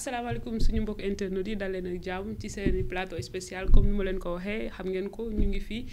asalaamaaleykum suñu mbokk internet yi dal leen ak jàmm ci seen plateau spécial comme ni ma leen ko waxee xam ngeen ko ñu ngi fii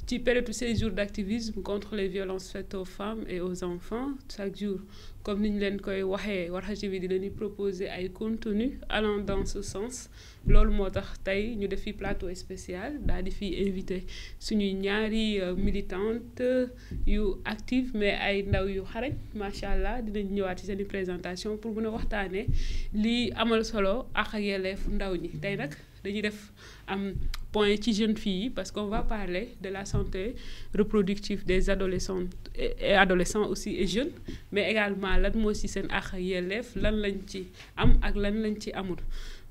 ci période 16 jours d'activisme contre les violences faites aux femmes et aux enfants chaque jour comme ni ñu leen koy waxee Warkha TV di leen di proposer ay contenu allant dans ce sens loolu moo tax tey ñu def fi plateau spécial daal di fi invité suñuy ñaari militante yu active mais ay ndaw yu xarañ macha allah dinañ ñëwaat ci seen présentation pour mën a waxtaanee lii amal solo ak yelleef ndaw ñi tey nag dañuy def am point ci jeunes filles parce qu'on va parler de la santé reproductive des adolescentes et adolescents aussi et jeunes mais également lan moo ci seen ak yelleef lan lañ ci am ak lan lañ ci amul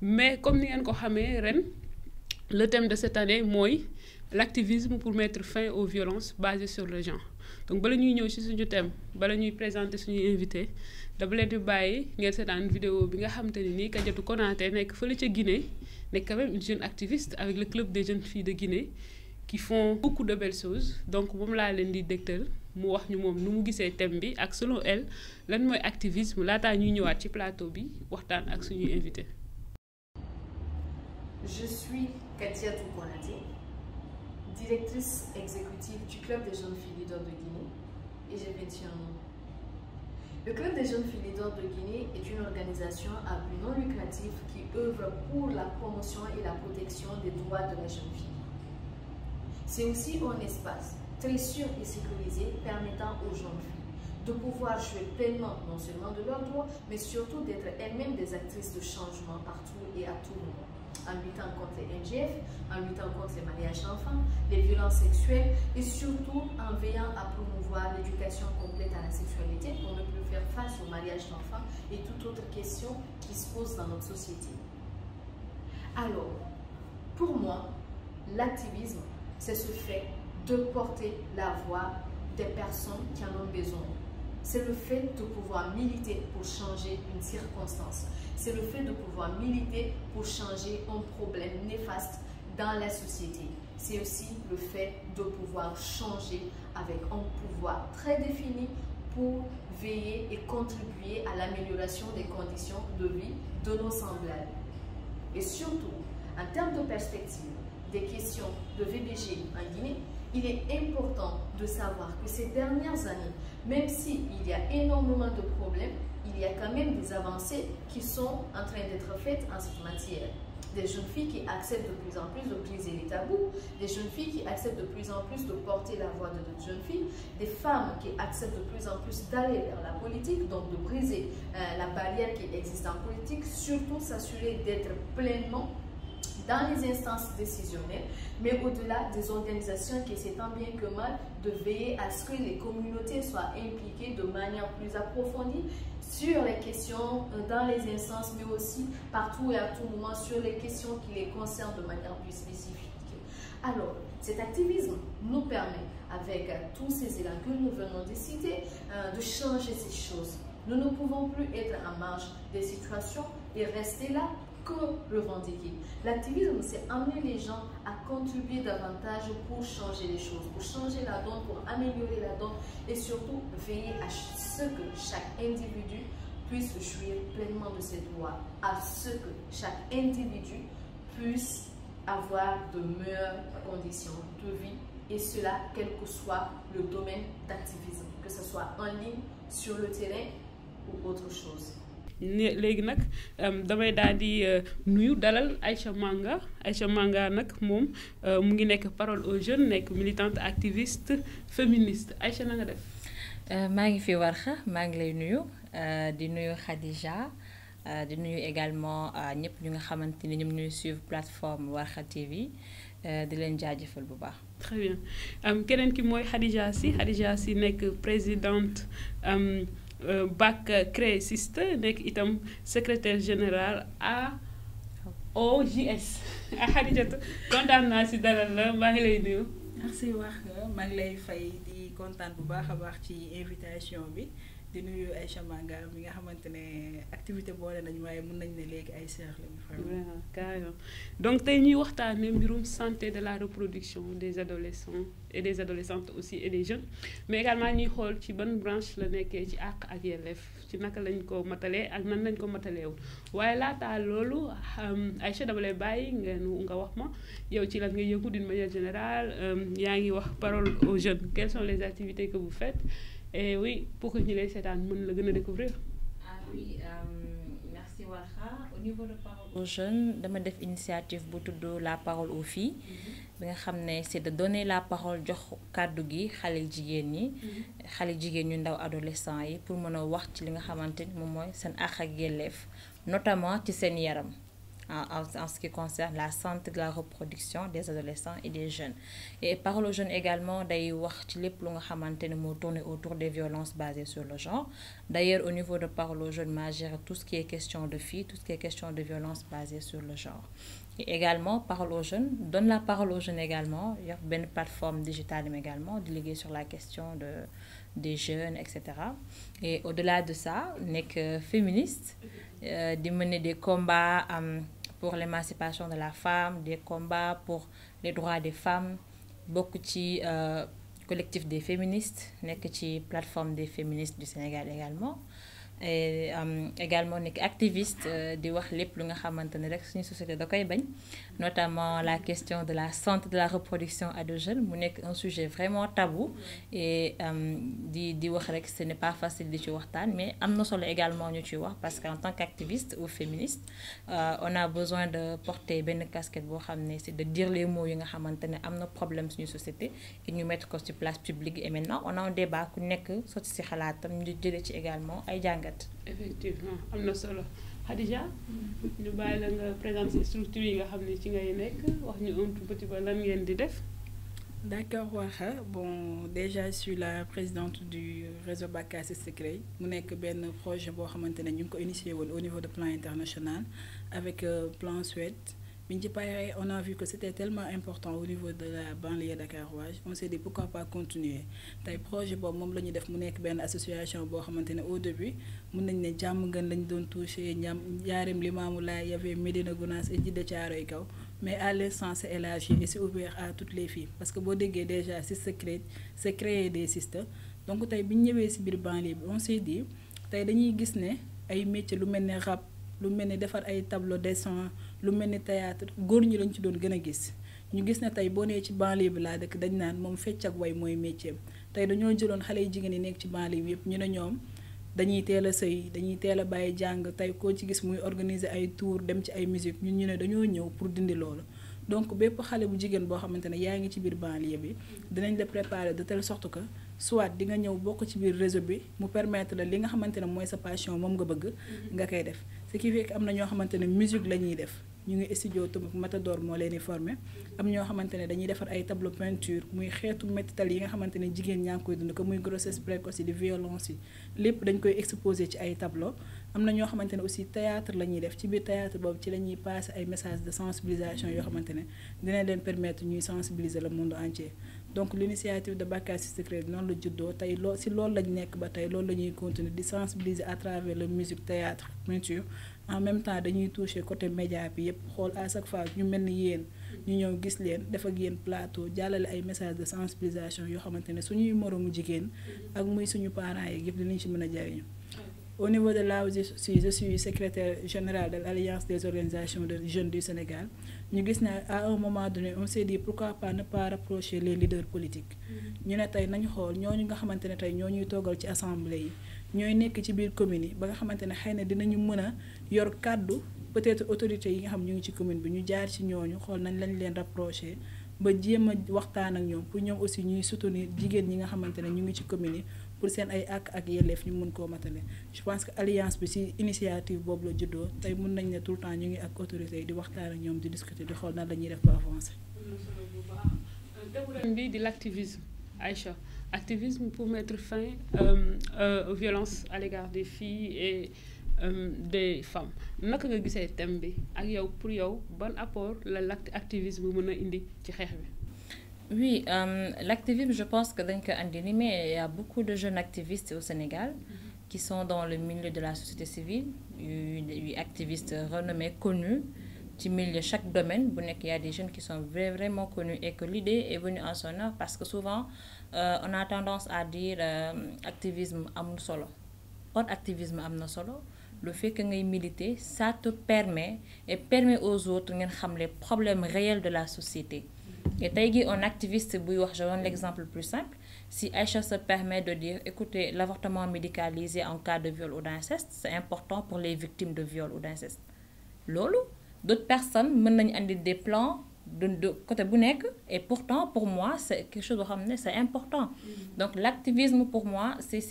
mais comme ni ngeen ko xamee ren le thème de cette année mooy l'activisme pour mettre fin aux violences basées sur le genre donc bala ñuy ñëw ci suñu thème bala ñuy présenter suñuy invité dama leen di bàyyi ngeen seetaan vidéo bi nga xamante ne nii Kadiatou Konaté nekk fële ca Guinée nekk quand même une jeune activiste avec le club des jeunes filles de Guinée qui font beaucoup de belles choses donc moom laa leen di dégtal mu wax ñu moom nu mu gisee thème bi ak selon elle lan mooy activisme laataa ñuy ñëwaat ci plateau bi waxtaan ak suñuy invité. Je suis Kadiatou Konaté, directrice exécutive du club des jeunes filles leaders de Guinée et j'ai 21 ans. Le club des jeunes filles leaders de Guinée est une organisation à but non lucratif qui œuvre pour la promotion et la protection des droits de la jeune fille. C'est aussi un espace très sûr et sécurisé permettant aux jeunes filles de pouvoir jouer pleinement non seulement de leurs droits, mais surtout d'être elles-mêmes des actrices de changement partout et à tout moment. En luttant contre les MGF, en luttant contre les mariages d'enfants, les violences sexuelles et surtout en veillant à promouvoir l'éducation complète à la sexualité pour ne plus faire face au mariage d'enfants et toute autre question qui se pose dans notre société. Alors, pour moi, l'activisme, c'est ce fait de porter la voix des personnes qui en ont besoin. C'est le fait de pouvoir militer pour changer une circonstance. C'est le fait de pouvoir militer pour changer un problème néfaste dans la société. C'est aussi le fait de pouvoir changer avec un pouvoir très défini pour veiller et contribuer à l'amélioration des conditions de vie de nos semblables. Et surtout, en termes de perspective, des questions de VBG en Guinée, il est important de savoir que ces dernières années, même s'il y a énormément de problèmes, il y a quand même des avancées qui sont en train d'être faites en cette matière. Des jeunes filles qui acceptent de plus en plus de briser les tabous, des jeunes filles qui acceptent de plus en plus de porter la voix de d'autres jeunes filles, des femmes qui acceptent de plus en plus d'aller vers la politique, donc de briser la barrière qui existe en politique, surtout s'assurer d'être pleinement dans les instances décisionnelles, mais au-delà des organisations qui essaient tant bien que mal de veiller à ce que les communautés soient impliquées de manière plus approfondie sur les questions dans les instances, mais aussi partout et à tout moment sur les questions qui les concernent de manière plus spécifique. Alors, cet activisme nous permet, avec tous ces élans que nous venons de citer, de changer ces choses. Nous ne pouvons plus être en marge des situations et rester là que revendiquer. L'activisme, c'est amener les gens à contribuer davantage pour changer les choses, pour changer la donne, pour améliorer la donne et surtout veiller à ce que chaque individu puisse jouir pleinement de ses droits, à ce que chaque individu puisse avoir de meilleures conditions de vie et cela quel que soit le domaine d'activisme, que ce soit en ligne, sur le terrain ou autre chose. léegi nag damay daal di nuyu dalal Aïcha Manga nag moom mu ngi nekk parole aux jeunes nekk militante activiste féministe Aïcha na nga def. maa ngi fi Warkha maa ngi lay nuyu di nuyu Khadija di nuyu également ñëpp ñu nga xamante ni ñoom ñuy suivre plateforme Warkha TV di leen jaajëfal bu baax. très bien keneen ki mooy Khadija Sy nekk présidente. BAC créciste nekk itam secrétaire général à OJS Khadijatou kontaan naa si dalal la maa ngi lay nuyu. merci Warkha maa ngi lay fay di kontaan bu baax a baax ci invitation bi di nuyu Aïcha Manga mi nga xamante ne activité boole nañu waaye mën nañ ne léegi ay seex lañu vraiment carrément donc tey ñuy waxtaanee mbirum santé de la reproduction des adolescents et des adolescentes aussi et des jeunes mais également ñuy xool ci ban branche la nekkee ci àq ak yelleef ci naka lañ ko matalee ak nan lañ ko mataleewul waaye laataa loolu Aïcha dama lay bàyyi nga wax ma yow ci lan nga yëngu d'une manière générale yaa ngi wax parole aux jeunes quelles sont les activités que vous faites et oui pour que ñu lay seetaan mën la gën a découvrir. Ah oui, merci Warkha. Au niveau de parole aux jeunes dama def initiative bu tudd la parole aux filles bi nga xam ne c'est de donner la parole jox kàddu gi xale jigéen ñi xale jigéen ñu ndaw adolescents yi pour mën a wax ci li nga xamante ni moom mooy seen àq ak yelleef notamment ci seen yaram en ce qui concerne la santé de la reproduction des adolescents et des jeunes. Et parole aux jeunes également day wax ci lépp lu nga xamante ne moo tourner autour des violences basées sur le genre. D'ailleurs au niveau de parole aux jeunes ma gère tout ce qui est question de filles, tout ce qui est question de violence basée sur le genre. Et également parole aux jeunes donne la parole aux jeunes également yor benn plateforme digitale également di liggéey sur la question des jeunes etc. Et au-delà de ça nekk féministe di mener des combats pour l'émancipation de la femme, des combats pour les droits des femmes, bokk ci collectif des féministes, nekk ci plateforme des féministes du Sénégal également. Et également nekk activiste di wax lépp lu nga xamante ne rek suñu société da koy bañ notamment la question de la santé de la reproduction à de jeunes mu nekk un sujet vraiment tabou et di wax rek ce n'est pas facile di ci waxtaan mais am na solo également ñu ciy wax parce qu'en tant qu'activiste ou féministe on a besoin de porter benn casquette boo xam ne c'est de dire les mots yi nga xamante ne am na problème suñu société et ñu mettre ko ci place publique et maintenant on a un débat ku nekk sotti ci xalaatam ñu jëlee ci également ay jàngat. Effectivement am na solo Khadija ñu bàyyi la nga présenter structure yi nga xam ne ci ngay nekk wax ñu un tout petit peu lan ngeen di def. D'accord Warkha bon déjà je suis la présidente du réseau Bakassi Secret mu nekk benn projet boo xamante ne ñu ngi ko initié woon au niveau de plan international avec plan Suède. On a vu que c'était tellement important au niveau de la banlieue dakaroise on s'est dit pourquoi pas continuer tey projet boobu moom la ñu def mu nekk benn association boo xamante ne au début mun nañ ne jàmm ngeen lañ doon touché Njaaréem Limamoulaye y avait Médina Gounass et Djiddah Thiaroye Kaw mais à l'instant c'est élargi et c'est ouvert à toutes les filles parce que boo déggee déjà c'est créer des systèmes donc tey bi ñu ñëwee ci biir banlieue bi on s'est dit tey dañuy gis ne ay métiers lu mel ne rap lu mel ni defar ay tableau dessin lu mel ni théâtre góor ñi lañ ci doon gën a gis ñu gis ne tey boo nee ci banlieue bi laa dëkk dañ naan moom fecc ak way mooy métier tey dañoo jëloon xale yu jigéen yi nekk ci banlieue bi yëpp ñu ne ñoom dañuy teel a sëy dañuy teel a bàyyi jàng tey koo ci gis muy organiser ay tour dem ci ay musique ñun ñu ne dañoo ñëw pour dindi loolu donc bépp xale bu jigéen boo xamante ne yaa ngi ci biir banlieue bi dinañ la préparer de telle sorte que soit di nga ñëw bokk ci biir réseau bi mu permettre la li nga xamante ne mooy sa passion moom nga bëgg nga koy def ce qui fait que am na ñoo xamante ne musique la ñuy def ñu ngi studio Tombouctou Matador moo leen di formé am ñoo xamante ne dañuy defar ay tableau peinture muy xeetu métital yi nga xamante ne jigéen ñaa ngi koy dund ko muy grossesse précoce yi di violence yi lépp dañ koy exposé ci ay tableau am na ñoo xamante ne aussi théâtre la ñuy def ci biir théâtre boobu ci la ñuy passé ay messages de sensibilisation yoo xamante ne dina leen permettre ñuy sensibiliser le monde entier donc l'initiative de Bakassi Secret noonu la juddoo tey si loolu lañ nekk ba tey loolu la ñuy continuer di sensibiliser à travers la musique théâtre peinture en même temps dañuy toucher côté média bi yépp xool à chaque fois ñu mel ni yéen ñu ñëw gis leen def ak yéen plateau jàllale ay messages de sensibilisation yoo xamante ne suñuy moroomu jigéen ak muy suñu parents yi yépp dinañ ci mën a jariñu au niveau de là je suis secrétaire générale de l'Alliance des organisations de jeunes du Sénégal ñu gis ne à un moment donné on s'est dit pourquoi pas ne pas rapprocher les leaders politiques ñu ne tey nañu xool ñooñu nga xamante ne tey ñoo ñuy toogal ci assemblée yi ñooy nekk ci biir commune yi ba nga xamante ne xëy na dinañu mën a yor kàddu peut-être autorités yi nga xam ñu ngi ci commune bi ñu jaar ci ñooñu xool nañ lañ leen rapprocher ba jéem a waxtaan ak ñoom pour ñoom aussi ñuy soutenir jigéen ñi nga xamante ne ñu ngi ci commune yi pour seen ay ak yelleef ñu mën koo matale je pense que alliance bi ci initiative boobu la juddoo tey mën nañ ne tout le temps ñu ngi ak autorités yi di waxtaan ak ñoom di discuter di xool nan la ñuy def ba avancer. Thème bi di l'activisme Aïcha activisme pour mettre fin aux violences à l'égard des filles et des femmes naka nga gisee thème bi ak yow pour yow ban apport la l'activisme mën a indi ci xeex bi. Oui, l'activisme, je pense que donc mais il y a beaucoup de jeunes activistes au Sénégal qui sont dans le milieu de la société civile, des activistes renommés, connus, ci milieu chaque domaine bu nekk y a des jeunes qui sont vraiment connus et que l'idée est venue en son œuvre parce que souvent on a tendance à dire activisme amul solo. Or activisme amna solo. Le fait que ngay militer, ça te permet et permet aux autres ngeen xam les problèmes réels de la société. Et tey gi un activiste buy wax, je donne l'exemple le plus simple. Si Aïcha se permet de dire, écoutez, l'avortement médicalisé en cas de viol ou d'inceste, c'est important pour les victimes de viol ou d'inceste. Lolo, d'autres personnes mën nañ andi des plans de côté bu nekk et pourtant pour moi c'est quelque chose boo xam ne c'est important. Donc l'activisme pour moi c'est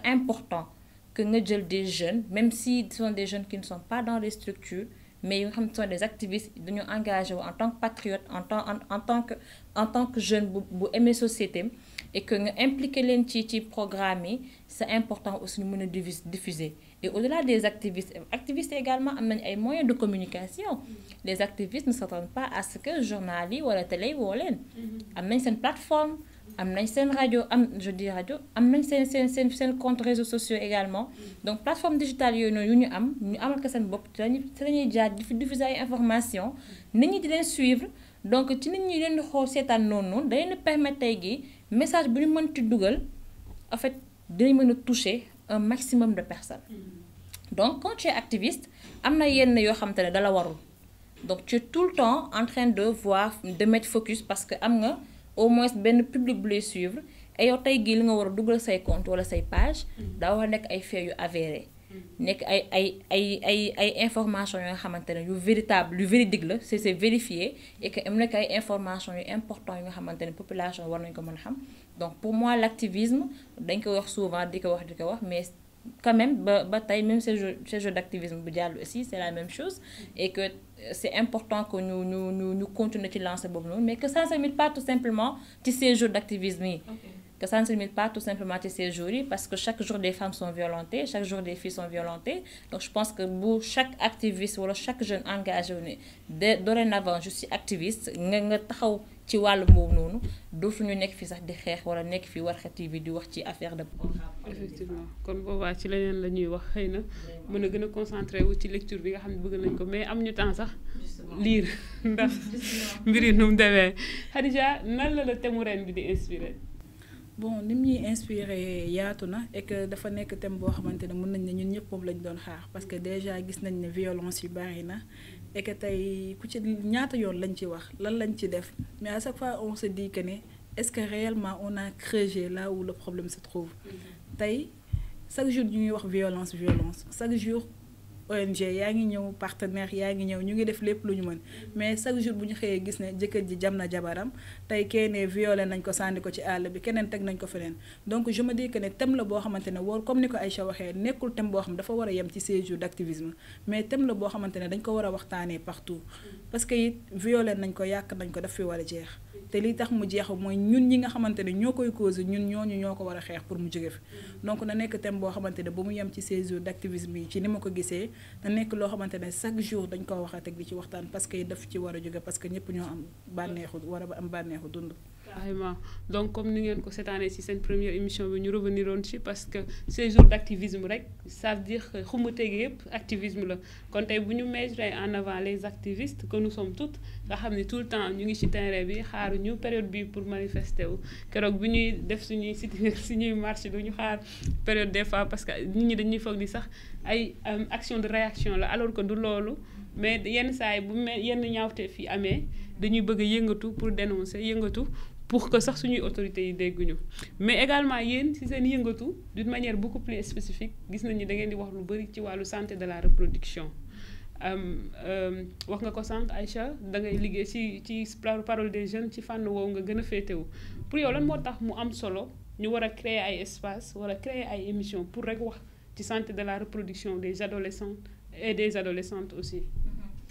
important que nga jël des jeunes, même si ce sont des jeunes qui ne sont pas dans les structures, mais ils sont des activistes dañu engagé en tant que patriote, en tant que jeune bu aimer société et que nga impliqué leen ci programme yi, c'est important aussi ñu mën a diffuser. Et au-delà des activistes également am nañ ay moyens de communication. Les activistes ne s'attendent pas à ce que journal yi wala télé woo leen. Am nañ seen plateforme, am nañ seen rajo je dis rajo am nañ seen compte réseaux sociaux également. Donc plateforme digitale yooyu noonu yu ñu amal ko seen bopp te dañuy jaar di fi diffuser ay information nit ñi di leen suivre. Donc ci nit ñi leen di xool seetaan noonu day leen permettre tey gi message bu ñu mënti dugal en fait dinañ mën a toucher un maximum de personnes. Donc quand tu es activiste am na yenn yoo xam te ne dala warul. Donc tu es tout le temps en train de voir de mettre focus parce que am nga au moins benn public bu lay suivre et yow tey gii li nga war a dugal say compte wala say page daa war a nekk ay faits yu avérés. Nekk ay informations yoo xamante ne yu véritable yu véridique la c'est vérifié et que am nekk ay informations yu important yu nga xamante ne population war nañ ko mën a xam. Donc pour moi l'activisme dañ ko wax souvent di ko wax mais quand même ba tey même ces jeux d'activisme bu jàll aussi c'est la même chose et que c'est important que ñu continuer ci lancer boobu noonu mais que ça ne se limite pas tout simplement ci ces jeux d'activisme yi. Que ça ne se limite pas tout simplement à ces jours parce que chaque jour des femmes sont violentées, chaque jour des filles sont violentées. Donc je pense que pour chaque activiste ou chaque jeune engagé, dorénavant je suis activiste, nga taxaw ci walu mom nonu dootu ñu nek fi sax di xex wala nek fi Warkha TV di wax ci affaire de programme. Effectivement kon boobaa ci leneen la ñuy wax xëy na mën a gën a concentré wu ci lecture bi nga xam ne bëgg nañ ko mais am ñu temps sax lire ndax mbiri nu mu demee. Khadija nan la thème ren bi di inspiré. Bon ni ñuy inspiré yaatu na et que dafa nekk thème boo xamante ne mën nañ ne ñun ñëpp moom lañ doon xaar parce que déjà gis nañ ne violence yu bari na et que tey ku ci ñaata yoon lañ ci wax lan lañ ci def mais à chaque fois on se dit que ne est-ce que réellement on a creusé là où le problème se trouve. Tey chaque jour ñu ngi wax violence chaque jour ONG yaa ngi ñëw partenaire yaa ngi ñëw ñu ngi def lépp lu ñu mën mais chaque jour bu ñu xëyee gis ne jëkkër ji jam na jabaram tey kenn violé nañ ko sànni ko ci àll bi keneen teg nañ ko feneen donc je me dis que ne thème la boo xamante ne war comme ni ko Aïcha waxee nekkul thème boo xam dafa war a yem ci ces jours d'activisme mais thème la boo xamante ne dañ ko war a waxtaanee partout parce que it violé nañ ko yàq nañ ko daf fi war a jeex te li tax mu jeexu mooy ñun ñi nga xamante ne ñoo koy cause ñun ñoo ko war a xeex pour mu jóge fi donc na nekk thème boo xamante ne ba mu yem ci ces jours d'activisme yi ci ni ma ko gisee na nekk loo xamante ne chaque jour dañ ko wax a teg di ci waxtaan parce que daf ci war a jóge parce que ñëpp ñoo am bànneexu war a am bànneexu dund. Carrément donc comme ni ngeen ko cette année ci seen première émission bi ñu revenir woon ci parce que ces jours d'activisme rek ça veut dire que xumute gi yëpp activisme la kon tey bu ñu mettre en avant les activistes que nous sommes toutes nga xam ne tout le temps ñu ngi ci terrain bi xaaruñu période bi pour manifester wu keroog bi ñuy def suñuy suñuy marche du ñu xaar période des fois parce que nit ñi dañuy foog ni sax ay action de réaction la alors que du loolu mais yenn saa yi bu yenn ñaawte fi amee dañuy bëgg a yëngatu pour dénoncer yëngatu pour que sax suñuy autorités yi dégguñu mais également yéen ci seen yëngatu d'une manière beaucoup plus spécifique gis nañu da ngeen di wax lu bari ci wàllu santé de la reproduction wax nga ko sànq Aïcha da ngay liggéey ci parole des jeunes ci fànn woowu nga gën a féetewu pour yow lan moo tax mu am solo ñu war a créer ay espace wala créer ay émissions pour rek wax ci santé de la reproduction des adolescents et des adolescentes aussi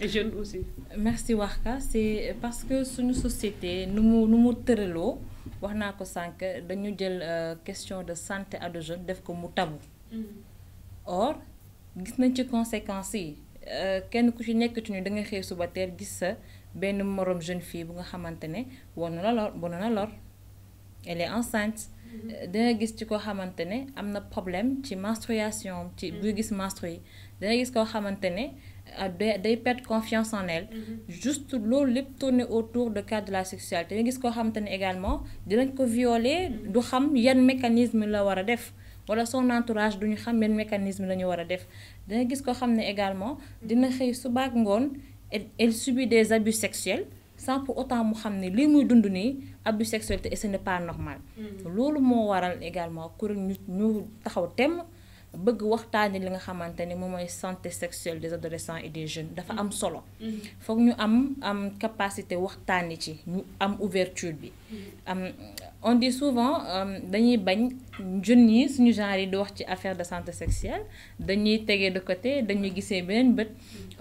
et jeunes aussi. Merci Warkha, c'est parce que suñu société nu mu tëraloo wax naa ko sànq dañu jël question de santé à de jeunes def ko mu tabou. Or gis nañ ci conséquences yi kenn ku ci nekk ci ñu da nga xëy suba teel gis sa benn morom jeune fille bu nga xamante ne war na la lor elle est enceinte danga gis ci koo xamante ne am na problème ci menstruation ci buy gis menstrué danga gis koo xamante ne day perdre confiance en elle. Juste loolu lépp tourner autour de cadre de la sexualité danga gis koo xamante ne également dinañ ko violer du xam yan mécanisme la war a def wala son entourage duñu xam yan mécanisme la ñu war a def danga gis koo xam ne également dina xëy suba ak ngoon elle subit des abus sexuels sans pour autant mu xam ne lii muy dund nii abus sexuel et ce n'est pas normal. loolu moo waral également kuréel ñu taxaw temm bëgg waxtaane li nga xamante ne moom mooy santé sexuelle des adolescents et des jeunes dafa am solo. foog ñu am capacité waxtaane ci ñu am ouverture bi. On dit souvent dañuy bañ jeunes yi suñu genre yi di wax ci affaire de santé sexuelle dañuy tegee de côté dañuy gisee beneen bët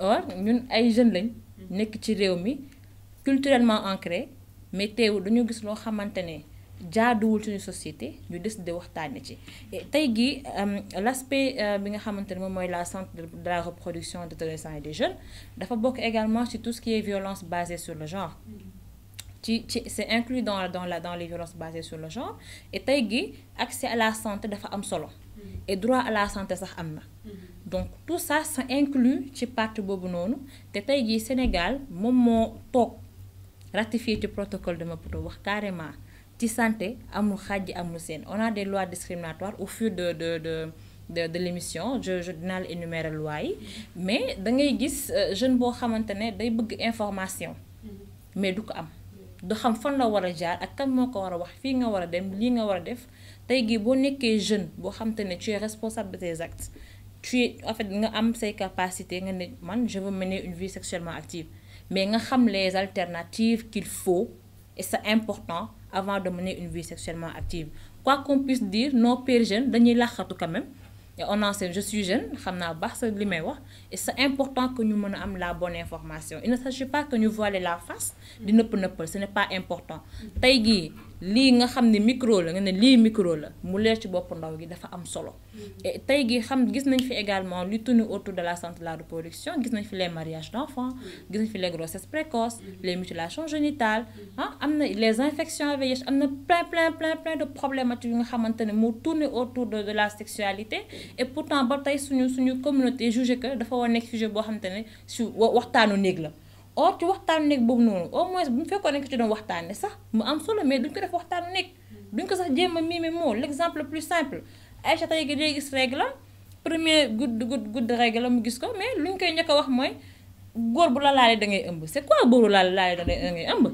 or ñun ay jeunes lañ nekk ci réew mi culturellement ancré mais teewul dañu gis loo xamante ne jaaduwul suñu société ñu décider waxtaane ci tey gi l'aspect bi nga xamante ne moom mooy la santé de la reproduction des adolescents et des jeunes dafa bokk également ci tout ce qui est violence basée sur le genre. C'est inclus dans les violences basées sur le genre et tey gi accès à la santé dafa am solo et droit à la santé sax am na donc tout ça ça inclut ci partie boobu noonu te tey gi Sénégal moom moo toog ratifié ci protocole de Maputo wax carrément ci santé amul xàjji amul seen on a des lois discriminatoires au fur de l'émission je dinaa la énumérer loi yi mais da ngay gis jeune boo xamante ne day bëgg information mais du ko am du xam fan la war a jaar ak kan moo ko war a wax fii nga war a dem lii nga war a def tey gii boo nekkee jeune boo xam te ne tu es responsable de tes actes tu es en fait nga am say capacités nga ne man je veux mener une vie sexuellement active mais nga xam les alternatives qu'il faut et c'est important avant de mener une vie sexuellement active quoi qu'on puisse dire nos pères jeunes dañuy làqatu quand même et on enseigne je suis jeune xam naa baax sa li may wax et c'est important que ñu mën a am la bonne information il ne s'agit pas que ñu voiler la face di nëppal ce n'est pas important tey gii lii nga xam ne micro la nga ne lii micro la mu leer ci bopp ndaw gi dafa am solo et tey gii gis nañ fi également lu tourne autour de la santé de la reproduction gis nañ fi les mariages d'enfants gis nañ fi les grossesses précoces les mutilations génitales am na les infections VIH am na plein de problématiques yu nga xamante ne moo tourne autour de la sexualité et pourtant ba tey suñu communauté jugé que dafa war nekk sujet boo xamante ne su waxtaanu néeg la or ci waxtaanu nekk boobu noonu au moins bu ñu fekkoon ne ko ci doon waxtaane sax mu am solo mais duñ ko def waxtaanu nekk duñ ko sax jéem a mimer moo l'exemple le plus simple Aïcha tey gi day gis règle premier guddi règle la mu gis ko mais luñ koy njëkk a wax mooy góor bu la laalee da ngay ëmb c'est quoi góor bu la laalee da ngay ëmb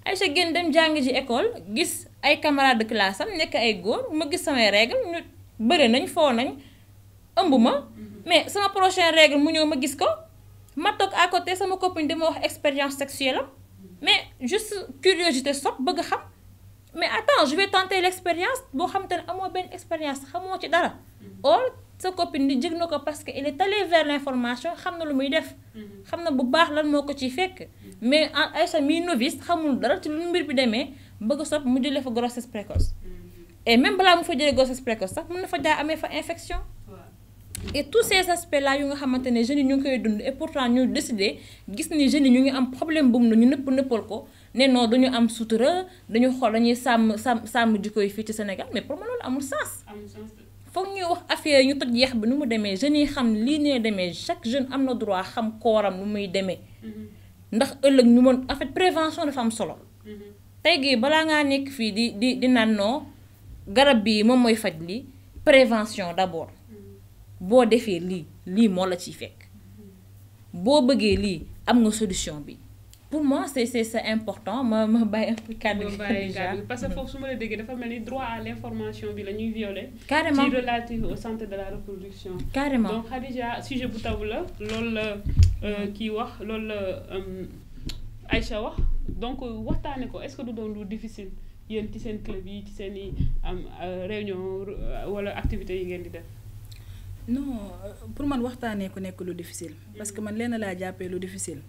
Aïcha génn dem jàng ji école gis ay camarades de classe am nekk ay góor ma gis samay règle ñu bëri nañ foo nañ ëmb ma mais sama prochaine règle mu ñëw ma gis ko ma toog à côté sama copine dama wax expérience sexuelle am mais juste curiosité sopp bëgg xam mais attends je vais tenter l'expérience boo xam te ne amoo benn expérience xamoo ci dara or sa copine di jëg na ko parce que il est allé vers l'information xam na lu muy def xam na bu baax lan moo ko ciy fekk mais Aïcha mi novice xamul dara ci lu mbir bi demee bëgg sopp mu jëlee fa grossesse précoce et même balaa mu fa jëlee grossesse précoce sax mën na fa jaar amee fa infection et tous ces aspects là yu nga xamante ne jeunes yi ñu ngi koy dund et pourtant ñu décidé gis ni jeunes yi ñu ngi am problème bu mu ñu nëppal ko ne non dañu am sutura dañu xool dañuy sàmm jikko yi fii ci Sénégal mais pour moi loolu amul sens. foog ñuy wax affaire ñu toj yeex bi nu mu demee jeunes yi xam lii nee demee chaque jeune am na droit xam kooram nu muy demee ndax ëllëg ñu mën en fait prévention dafa am solo tey gii balaa ngaa nekk fii di naan non garab bi moom mooy faj li prévention d'abord boo defee lii moo la ciy fekk boo bëggee lii am nga solution bi pour moi c'est important ma bàyyi un peu kàddu parce que foofu su ma la déggee dafa mel ni droit à l'information bi la ñuy violer carrément ci relative au santé de la reproduction carrément donc Khadija sujet bu taw la loolu la kii wax loolu la Aïcha wax donc waxtaane ko est-ce que du doon lu difficile yéen ci seen club yi ci seen i réunion wala activités yi ngeen di def non pour man waxtaanee ko nekk lu difficile parce que man lenn laa jàppee lu difficile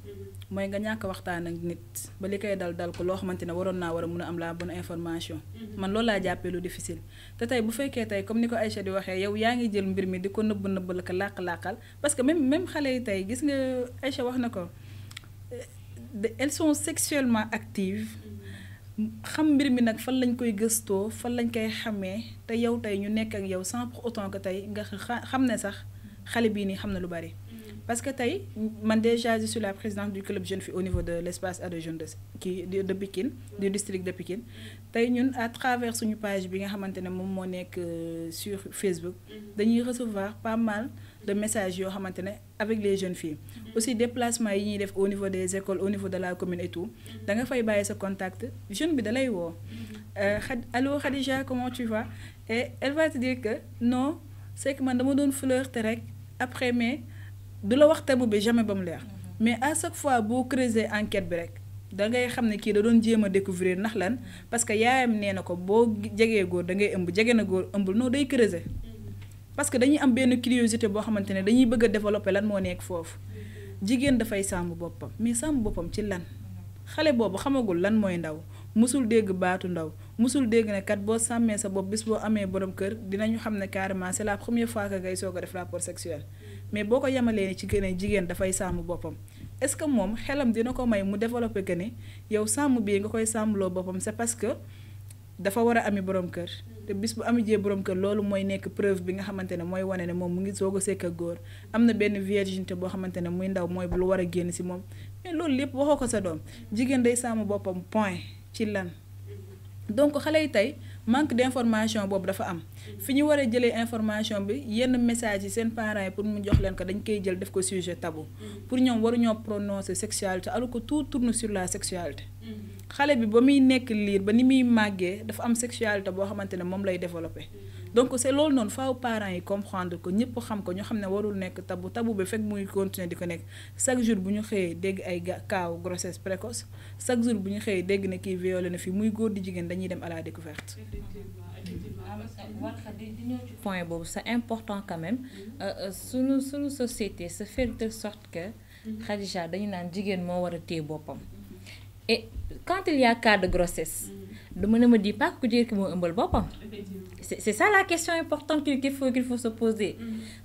mooy nga ñàkk waxtaan ak nit ba li koy dal ko loo xamante ne waroon naa war a mun a am la bonne information man loolu laa jàppee lu difficile te tey bu fekkee tey comme ni ko Aïcha di waxee yow yaa ngi jël mbir mi di ko nëbb la ko làq-làqal parce que même xale yi tey gis nga Aïcha wax na ko elles sont sexuellement actives xam mbir mi nag fan lañ koy gëstoo fan lañ koy xamee te yow tey ñu nekk ak yow sans pour autant que tey nga xam ne sax xale bii nii xam na lu bari. Parce que tey man déjà je suis la présidente du club jeune fille au niveau de l'espace ado jeune de Pikine du district de Pikine tey ñun à travers suñu page bi nga xamante ne moom moo nekk sur Facebook dañuy recevoir pas mal de messages yoo xamante ne avec les jeunes filles aussi déplacement yi ñuy def au niveau des écoles au niveau de la commune et tout da nga fay bàyyi sa contact jeune bi da lay woo allô Khadija comment tu vas et elle va te dire que non c'est que man dama doon flirter rek après mais du la wax thème bi jamais ba mu leer mais à chaque fois boo creuser enquête bi rek da ngay xam ne kii da doon jéem a découvrir ndax lan parce que yaayam nee na ko boo jegee góor da ngay ëmb jege na góor ëmbul non day creuser parce que dañuy am benn curiosité boo xamante ne dañuy bëgg a développer lan moo nekk foofu jigéen dafay sàmm boppam mais sàmm boppam ci lan xale boobu xamagul lan mooy ndaw musul dégg baatu ndaw musul dégg ne kat boo sàmmee sa bopp bis boo amee borom kër dinañu xam ne carrément c'est la première fois que ngay soog a def rapport sexuel mais boo ko yemalee ci gën a jigéen dafay sàmm boppam est-ce que moom xelam dina ko may mu développer que ne yow sàmm bii nga koy sàmmloo boppam c'est parce que dafa war a ami borom kër te bis bu ami jee borom kër loolu mooy nekk preuve bi nga xamante ne mooy wane ne moom mu ngi soog a sekk ak góor am na benn virginité boo xamante ne muy ndaw mooy lu war a génn ci moom mais loolu lépp waxoo ko sa doom jigéen day sàmm boppam point ci lan donc xale yi tey manque d'information boobu dafa am fi ñu war a jëlee information bi yenn message yi seen parents yi pour mu jox leen ko dañ koy jël def ko sujet tabou pour ñoom waruñoo prononcer sexualité alors que tout tourne sur la sexualité xale bi ba muy nekk liir ba ni muy màggee dafa am sexualité boo xamante ne moom lay développer donc c'est loolu noonu faaw parents yi comprendre ko ñëpp xam ko ñu xam ne warul nekk tabou bi fekk muy continuer di ko nekk chaque jour bu ñu xëyee dégg ay cas grossesse précoce chaque jour bu ñu xëyee dégg ne kii violé na fi muy góor di jigéen dañuy dem à la découverte. Point boobu c'est important quand même sunu société se fait de sorte que Khadija dañu naan jigéen moo war a téye boppam et quand il y a cas de grossesse dama ne ma dis pas que ku jigéen ki moo ëmbal boppam c'est ça la question importante qu'il faut se poser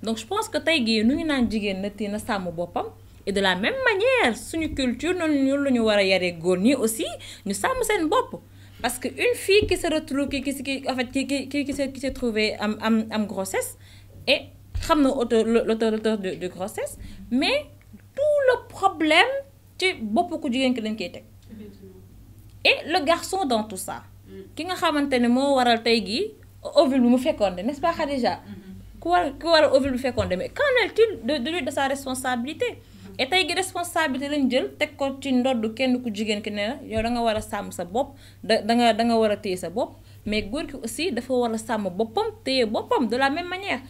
donc je pense que tey gii nu ngi naan jigéen na téye na sàmm boppam et de la même manière suñu culture noonu la ñu war a yaree góor ñi aussi ñu sàmm seen bopp parce que une fille qui se retrouve qui s'est trouvée am grossesse et xam na l'auteur de grossesse mais tout le problème ci bopp ku jigéen ki lañ koy teg et le garçon dans tout ça ki nga xamante ne moo waral tey gii ovule bi mu fekkoon de n'est-ce pas Khadija ku war ovule bi fekkoon de mais qu'en est-il de sa responsabilité et tey gi responsabilité lañ jël teg ko ci ndodd kenn ku jigéen ki ne la yow da nga war a sàmm sa bopp da nga war a téye sa bopp mais góor ki aussi dafa war a sàmm boppam téye boppam de la même manière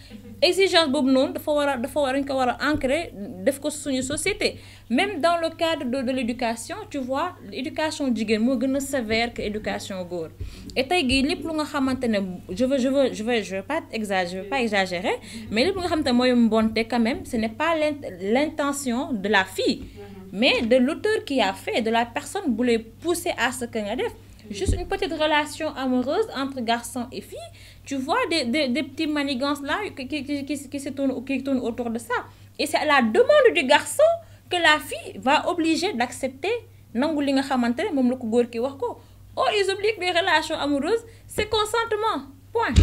exigence boobu noonu dañ ko war a ancrer def ko suñu société même dans le cadre de l'éducation tu vois l'éducation jigéen moo gën a sévère que éducation góor et tey gii lépp lu nga xamante ne je veux pas exagérer mais lépp lu nga xamante ne mooy mbonte quand même ce n'est pas l'intention de la fille mais de l'auteur qui a fait de la personne bu lay pousser à ce que nga def juste une petite relation amoureuse entre garçon et fille tu vois des petits manigances là qui tournent autour de ça et c'est à la demande du garçon que la fille va obliger d'accepter nangu li nga xamante ne moom la ko góor ki wax ko oh ils oublient que les relations amoureuses c'est consentement point.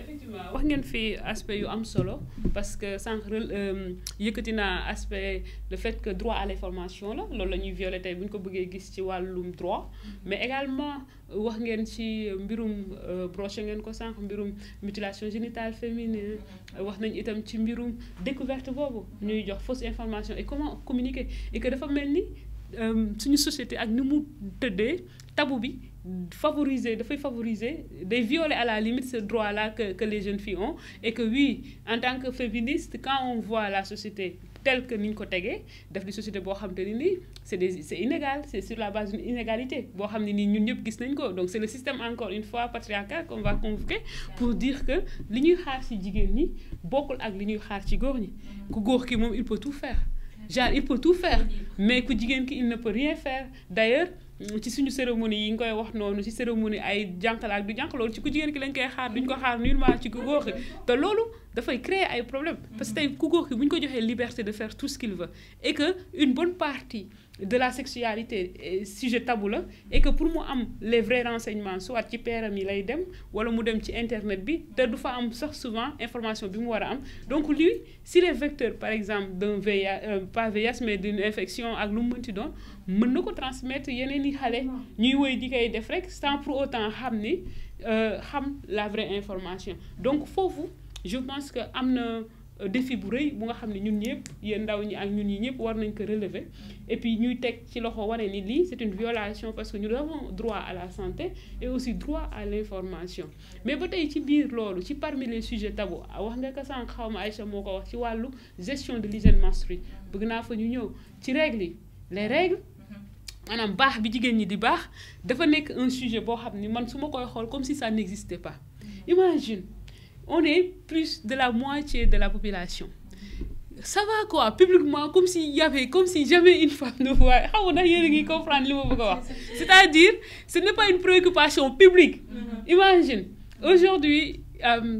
effectivement wax ngeen fi aspect yu am solo parce que sànq yëkkati naa aspect le fait que droit à l'information la loolu la ñuy violer tey bu ñu ko bëggee gis ci wàllum droit mais également wax ngeen ci mbirum broché ngeen ko sànq mbirum mutilation génitale féminine wax nañ itam ci mbirum découverte boobu ñuy jox fausse information et comment communiquer et que dafa mel ni suñu société ak ni mu tëddee tabou bi dafay favoriser day violer à la limite ce droit là que les jeunes filles ont et que oui en tant que féministe quand on voit la société telle que ni ñu ko tegee daf di société boo xam te ni nii c'est inégal c'est sur la base d'une inégalité boo xam ne nii ñun ñëpp gis nañ ko donc c'est le système encore une fois patriarcal qu'on va convoquer pour dire que li ñuy xaar ci jigéen ñi bokkul ak li ñuy xaar ci góor ñi ku góor ki moom il peut tout faire il peut tout faire mais ku jigéen ki il ne peut rien faire d'ailleurs ci suñu cérémonie yi nga koy wax noonu ci cérémonie ay jànq la ak du jànq loolu ci ku jigéen ki lañ koy xaar duñ ko xaar nullement ci ku góor ki te loolu dafay créer ay problèmes parce que tey ku góor ki bu ñu ko joxee liberté de faire tout ce qu'il veut et que une bonne partie de la sexualité sujet tabou la et que pour mu am les vrais renseignements soit ci peeram yi lay dem wala mu dem ci internet bi te du fa am sax souvent information bi mu war a am donc lui s'il est vecteur par exemple d'un VIH pas VIH mais d'une infection ak lu mu mënti doon mën na ko transmettre yeneen i xale ñuy woy di koy def rek sans pour autant xam ni xam la vraie information donc foofu je pense que am na défi bu rëy bu nga xam ne ñun ñëpp yéen ndaw ñi ak ñun ñi ñëpp war nañ ko relever et puis ñuy teg ci loxo wane ni lii c'est une violation parce que nous avons droit à la santé et aussi droit à l'information mais ba tey ci biir loolu ci parmi les sujets tabous wax nga ko sànq xaw ma Aïcha moo ko wax ci wàllu gestion de l'hygiène menstruelle bëgg naa fa ñu ñëw ci règles yi les règles maanaam baax bi jigéen ñi di baax dafa nekk un sujet boo xam ni man su ma koy xool comme si ça n'existait pas imagine on est plus de la moitié de la population ça va quoi publiquement comme si jamais une femme ne voit xaw na yéen a ngi comprendre li ma bëgg a wax c'est-à-dire ce n'est pas une préoccupation publique imagine aujourd'hui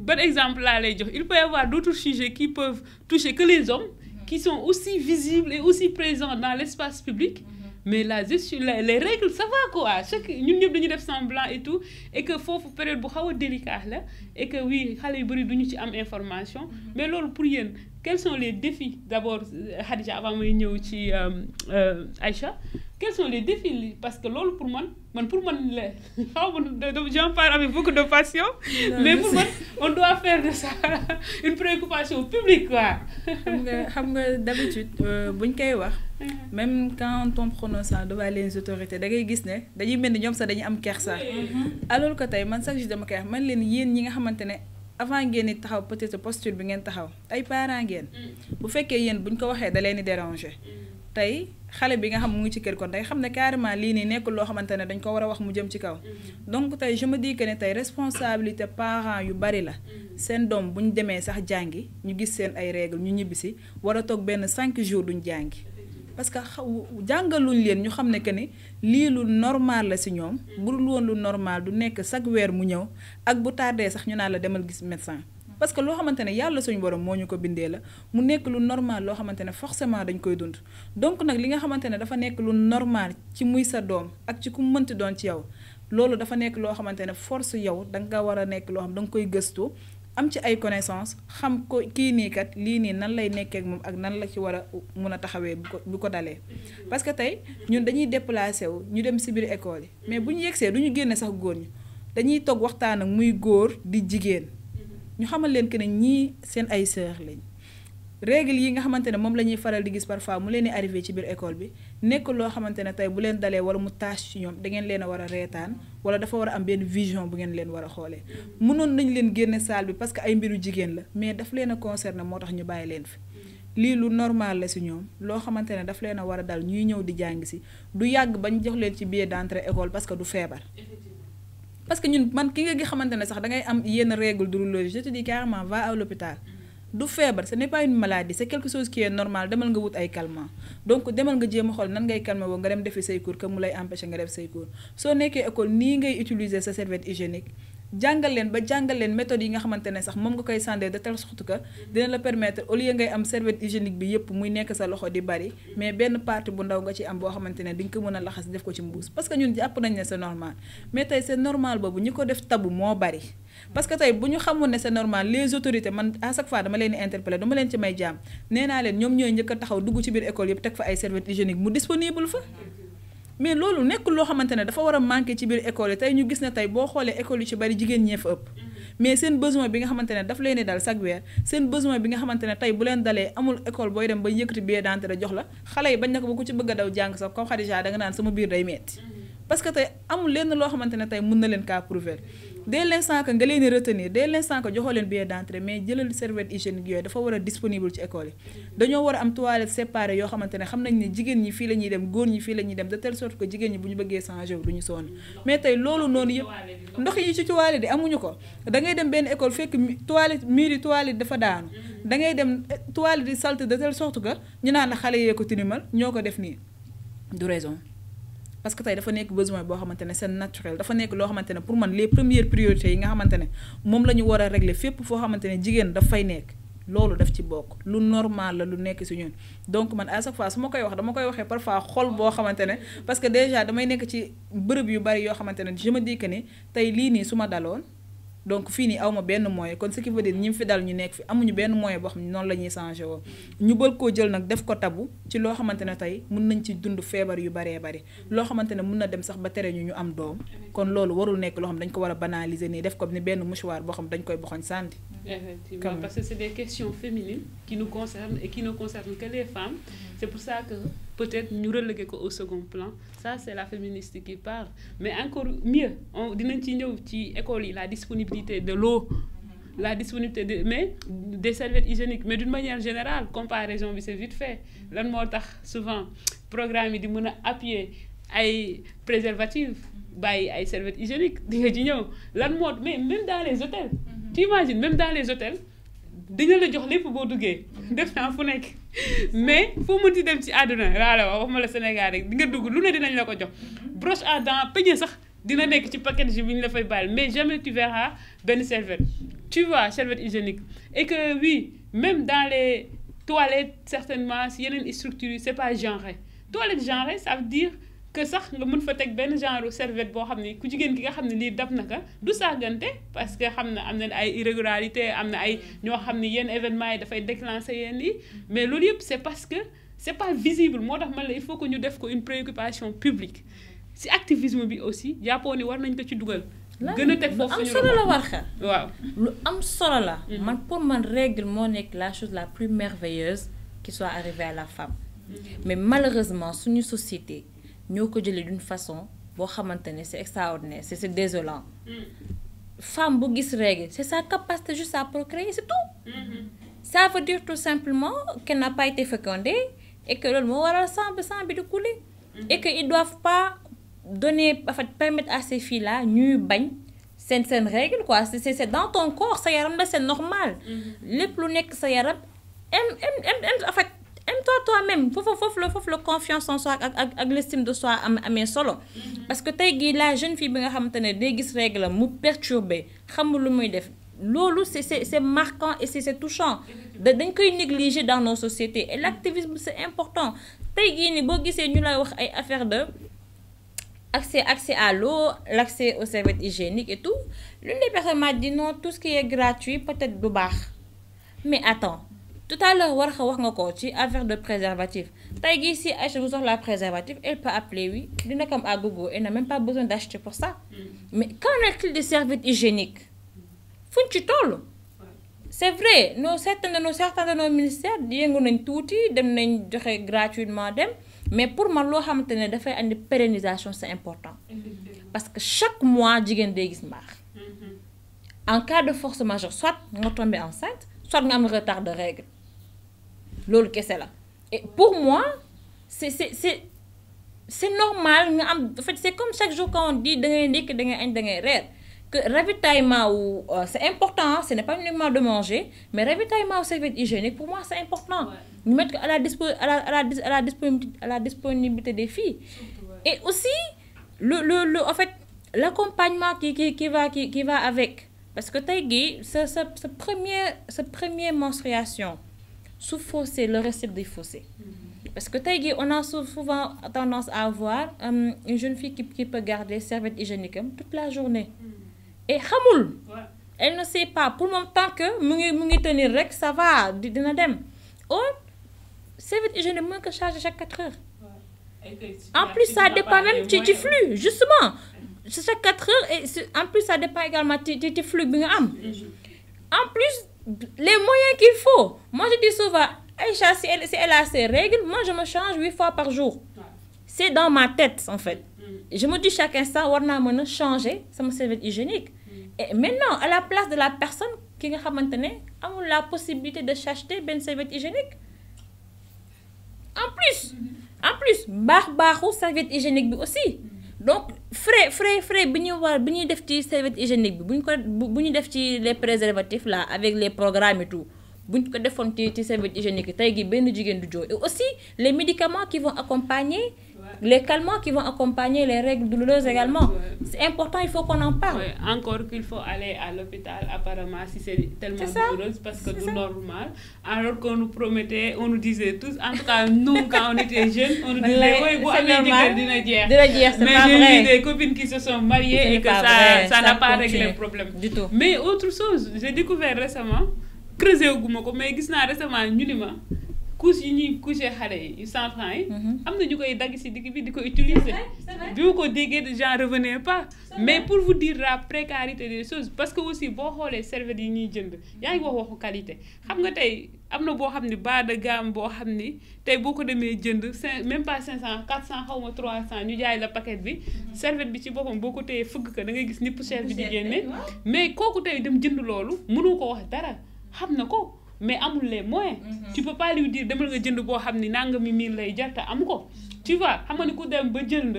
bon exemple laa lay jox il peut y avoir d'autres sujets qui peuvent toucher que les hommes qui sont aussi visibles et aussi présents dans l'espace public mais la gestion les règles ça va quoi chaque ñun ñëpp dañuy def semblant et tout et que foofu période bu xaw a délicat la et que oui xale yu bëri duñu ci am information mais loolu pour yéen quels sont les défis d'abord Khadija avant may ñëw ci Aïcha quels sont les défis parce que loolu pour man la xaw ma j'en parle avec beaucoup de passion mais pour man on doit faire de ça une préoccupation publique quoi xam nga d'habitude buñ koy wax même quand on prononce ça devant les autorités da ngay gis ne dañuy mel ni ñoom sax dañuy am kersa alors que tey man chaque jour dama koy wax man leen yéen ñi nga xamante ne avant ngeen di taxaw peut-être posture bi ngeen taxaw ay parents ngeen bu fekkee yéen buñ ko waxee da leen di déranger tey xale bi nga xam mu ngi ci kër kon tey xam ne carrément lii nii nekkul loo xamante ne dañ ko war a wax mu jëm ci kaw donc tey je me dis que ne tey responsabilité parents yu bari la seen doom bu ñu demee sax jàngi ñu gis seen ay règles ñu ñibbisi war a toog benn 5 jours duñ jàngi parce que jàngaluñ leen ñu xam ne que ni lii lu normal la ci ñoom bu dul woon lu normal du nekk chaque weer mu ñëw ak bu tardé sax ñu naan la demal gis médecin parce que loo xamante ne yàlla suñu borom moo ñu ko bindee la mu nekk lu normal loo xamante ne forcément dañ koy dund donc nag li nga xamante ne dafa nekk lu normal ci muy sa doom ak ci ku mënti doon ci yow loolu dafa nekk loo xamante ne force yow da nga war a nekk loo xam da nga koy gëstu am ci ay connaissance xam ko kii nii kat lii nii nan lay nekkee ak moom ak nan la ci war a mun a taxawee bu ko dalee parce que tey ñun dañuy déplacé wu ñu dem ci biir école yi mais bu ñu yegsee du ñu génne sax góor ñu dañuy toog waxtaan ak muy góor di jigéen ñu xamal leen que ne ñii seen ay sœur lañ règle yi nga xamante ne moom la ñuy faral di gis parfois mu leen di arrivé ci biir école bi nekk loo xamante ne tey bu leen dalee wala mu tâche ci ñoom da ngeen leen a war a reetaan wala dafa war a am benn vision bu ngeen leen war a xoolee mënoon nañ leen génne salle bi parce que ay mbiru jigéen la mais daf leen a concerné moo tax ñu bàyyi leen fi lii lu normal la ci ñoom loo xamante ne daf leen a war a dal ñuy ñëw di jàng ci du yàgg bañ jox leen ci billet d'entrée école parce que du feebar parce que ñun man ki nga gi xamante ne sax da ngay am yenn règle d'urologie je te dis carrément va à l'hôpital du feebar ce n'est pas une maladie c'est quelque chose qui est normal demal nga wut ay calmant donc demal nga jéem a xool nan ngay calmer woo nga dem defi say cours que mu lay empêcher nga def say cours soo nekkee école nii ngay utiliser sa serviette hygiénique jàngal leen méthode yi nga xamante ne sax moom nga koy sàndee de telle sorte que dina la permettre au lieu ngay am serviette hygiénique bi yépp muy nekk sa loxo di bari mais benn partie bu ndaw nga ci am boo xamante ne di nga ko mën a laxas def ko ci mbuus parce que ñun jàpp nañ ne c'est normal mais tey c'est normal boobu ñi ko def tabu moo bari parce que tey bu ñu xamoon ne c'est normal les autorités man à chaque fois dama leen di interpeller dama leen ci may jaam nee naa leen ñoom ñooy njëkk a taxaw dugg ci biir école yépp teg fa ay serviette hygiénique mu disponible fa mais loolu nekkul loo xamante ne dafa war a manquer ci biir école yi tey ñu gis ne tey boo xoolee école yu ci bari jigéen ñee fa ëpp mais seen besoin bi nga xamante ne daf leen di dal chaque weer seen besoin bi nga xamante ne tey bu leen dalee amul école booy dem ba yëkkati billet d'entrée jox la xale yi bañ na ko ba ku ci bëgg a daw jàng sax comme Khadija da nga naan sama biir day metti parce que tey amul lenn loo xamante ne tey mën na leen kaa prouver dès l'instant que nga leen di retenir dès l'instant que joxoo leen billet d'entrée mais jëlal serviette hygiénique yooyu dafa war a disponible ci école yi dañoo war a am toilettes séparées yoo xamante ne xam nañ ne jigéen ñi fii la ñuy dem góor ñi fii la ñuy dem de telle sorte que jigéen ñi bu ñu bëggee changer du ñu sonn mais tey loolu noonu yëpp ndox yi ci toilette di amuñu ko da ngay dem benn école fekk toilette mur yi toilette dafa daanu da ngay dem toilette di salte de telle sorte que ñu naan la xale yee ko tinimal ñoo ko def nii du raison parce que tey dafa nekk besoin boo xamante ne c'est naturel dafa nekk loo xamante ne pour man les premières priorités yi nga xamante ne moom la ñu war a régler fépp foo xamante ne jigéen daf fay nekk loolu daf ci bokk lu normal la lu nekk si ñun donc man à chaque fois su ma koy wax dama koy waxee parfois xol boo xamante ne parce que déjà damay nekk ci bërëb yu bari yoo xamante ne je me dis que ni tey lii nii su ma daloon donc fii nii awma benn moyen kon ce qui veut dire ñi fi dal ñu nekk fi amuñu benn moyen boo xam ne noonu la ñuy changé woo ñu bëgg koo jël nag def ko tabu ci loo xamante ne tey mun nañ ci dund feebar yu baree bari loo xamante ne mun na dem sax ba tere ñu am doom kon loolu warul nekk loo xam dañ ko war a banaliser nii def ko ni benn mouchoir boo xam dañ koy boxoñ sànni. Effectivement, parce que c'est des questions féminines qui nous concernent et qui ne concernent que les femmes. C'est pour ça que peut-être nous reléguer au second plan. Ça, c'est la féministe qui parle. Mais encore mieux, on dit la disponibilité de l'eau, la disponibilité des serviettes hygiéniques. Mais d'une manière générale, comparaison, c'est vite fait. Là, souvent, programme dit qu'on a appuyé les préservatifs, les serviettes hygiéniques. Mais même dans les hôtels. Tu imagines, même dans les hôtels, dañu la jox lépp boo duggee def naa fu nekk mais foo mënti dem ci àdduna laa la wax ma la Sénégal rek di nga dugg lu ne dinañ la ko jox brosse à dents peñe sax dina nekk ci package bi ñu la fay bàyyi mais jamais tu verras benn serviette tu vois serviette hygiénique et que oui même dans les toilettes certainement si yeneen structures c'est pas genré toilette genré ça veut dire que sax nga mën fa teg benn genre serviette boo xam ne ku jigéen ki nga xam ne lii dab na ka du sàggante parce que xam na am na ay irrégularité am na ay ñoo xam ne yenn événements yi dafay déclencher yenn yi mais loolu yëpp c'est parce que c'est pas visible moo tax man la il faut que ñu def ko une préoccupation publique si activisme bi aussi jàppoo ni war nañ ko ci dugal gën a teg foofu am solo la war xa waaw lu am solo la man pour man règle moo nekk la chose la plus merveilleuse qui soit arrivée à la femme mais malheureusement suñu société ñoo ko jëlee d'une façon boo xamante ne c'est extraordinaire c'est désolant femme bu gis règle c'est sa capacité juste à procréer c'est tout ça veut dire tout simplement qu'elle n'a pas été fécondée et que loolu moo waral sang bi de couler et que ils doivent pas donner en fait permettre à ces filles là ñuy bañ seen règle quoi c'est dans ton corps sa yaram la c'est normal lépp lu nekk sa yaram en fait aime-toi toi-même foofu la confiance en soi ak l'estime de soi amee solo parce que tey gii la jeune fille bi nga xamante ne day gis règle la mu perturbé xamul lu muy def loolu c'est marquant et c'est touchant dañ koy négliger dans nos sociétés et l'activisme c'est important tey gii ni boo gisee ñu lay wax ay affaire de accès à l'eau l'accès aux serviettes hygiéniques et tout l'une des personnes m'a dit non tout ce qui est gratuit peut-être du baax mais attends tout à l'heure wax nga ko ci affaire de préservatif tey gii si Aïcha bu soxla préservatif elle peut appeler oui dina comme à Gogo elle n'a même pas besoin d'acheter pour ça mais qu'en est-il des serviettes hygiéniques fuñ ci toll c'est vrai certains de nos ministères yëngu nañ tuuti dem nañ joxe gratuitement dem mais pour man loo xamante ne dafay andi pérennisation c'est important parce que chaque mois jigéen day gis mbaax en cas de force majeure soit nga tomber enceinte soit nga am retard de règle loolu kese la et pour moi c'est normal nga am en fait c'est comme chaque jour quand on dit da ngay ndékki da ngay añ da ngay reer que ravitaillement wu c'est important ce n'est pas uniquement de manger mais ravitaillement wu serviette hygiénique pour moi c'est important ñu mettre ko à la disponibilité des filles et aussi le en fait l'accompagnement qui va avec parce que tey gii sa première menstruation su faussé le reste day faussé parce que tey gii on a souvent tendance à avoir une jeune fille qui peut garder serviette hygiénique am toute la journée et xamul elle ne sait pas pour moom tant que mu ngi tenir rek ça va dina dem serviette hygiénique mën ko charger chaque 4 heures en plus ça dépend même ci flux justement chaque 4 heures et en plus ça dépend également ci flux bi nga am en plus les moyens qu'il faut moi je dis souvent Aïcha si elle a ses règles moi je me change 8 fois par jour c'est dans ma tête en fait je me dis chaque instant war naa mën a changer sama serviette hygiénique et maintenant à la place de la personne ki nga xamante ne amul la possibilité de s'acheter benn serviette hygiénique en plus baaxu serviette hygiénique bi aussi donc frais bi ñuy def ci serviette hygiénique bi bu ñu def ci les préservatifs là avec les programmes et tout bu ñu ko defoon ci serviette hygiénique tey gi benn jigéen du jooy et aussi les médicaments qui vont accompagner les calmants qui vont accompagner les règles douloureuses également. C'est important, il faut qu'on en parle. Encore qu'il faut aller à l'hôpital apparemment si c'est tellement douloureux parce que c'est normal. Alors qu'on nous promettait, on nous disait tous, en tout cas nous quand on était jeunes, on nous disait oui, vous avez c'est mais pas j'ai vrai. vu des copines qui se sont mariées et que ça n'a pas réglé le problème. Du tout. Mais autre chose, j'ai découvert récemment, creusé au goumako, mais gis naa récemment ñu ni ma couche yi ñuy coucher xale yi yu 100 francs yi am na ñu koy dagg si digg bi di ko utiliser bi ma ko déggee de gens revenaient pas mais pour vous dire la précarité des choses parce que aussi boo xoolee serviettes yi ñuy jënd yaa ngi wax waxu qualité xam nga tey am na boo xam ni bas de gamme boo xam ni tey boo ko demee jënd même pas 500 400 xaw ma 300 ñu jaay la paquet bi serviette bi ci boppam boo ko téyee fëgg ko da ngay gis ni poussière bi di génne mais kooku tey dem jënd loolu mënoo ko wax dara xam na ko mais amul les moyens tu peux pas lui dire demal nga jënd boo xam ni nangami 1000 lay jar te am ko tu vois xam nga ni ku dem ba jënd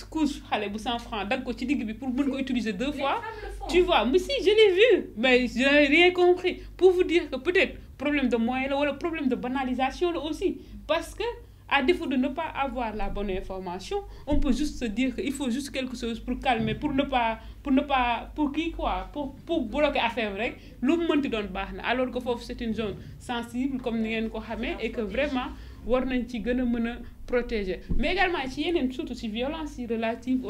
couche xale bu 100 francs dag ko ci digg bi pour mën ko utiliser 2 fois tu vois mais si je l'ai vu mais je n'ai rien compris pour vous dire que peut-être problème de moyens la wala problème de banalisation là aussi parce que à défaut de ne pas avoir la bonne information on peut juste se dire qu'il faut juste quelque chose pour calmer pour qui quoi pour bloquer affaire bi rek lu mu mënti doon baax na alors que foofu c'est une zone sensible comme ni ngeen ko xamee et que vraiment war nañ ci gën a mën a protéger mais également ci yeneen surtout ci violence yi relative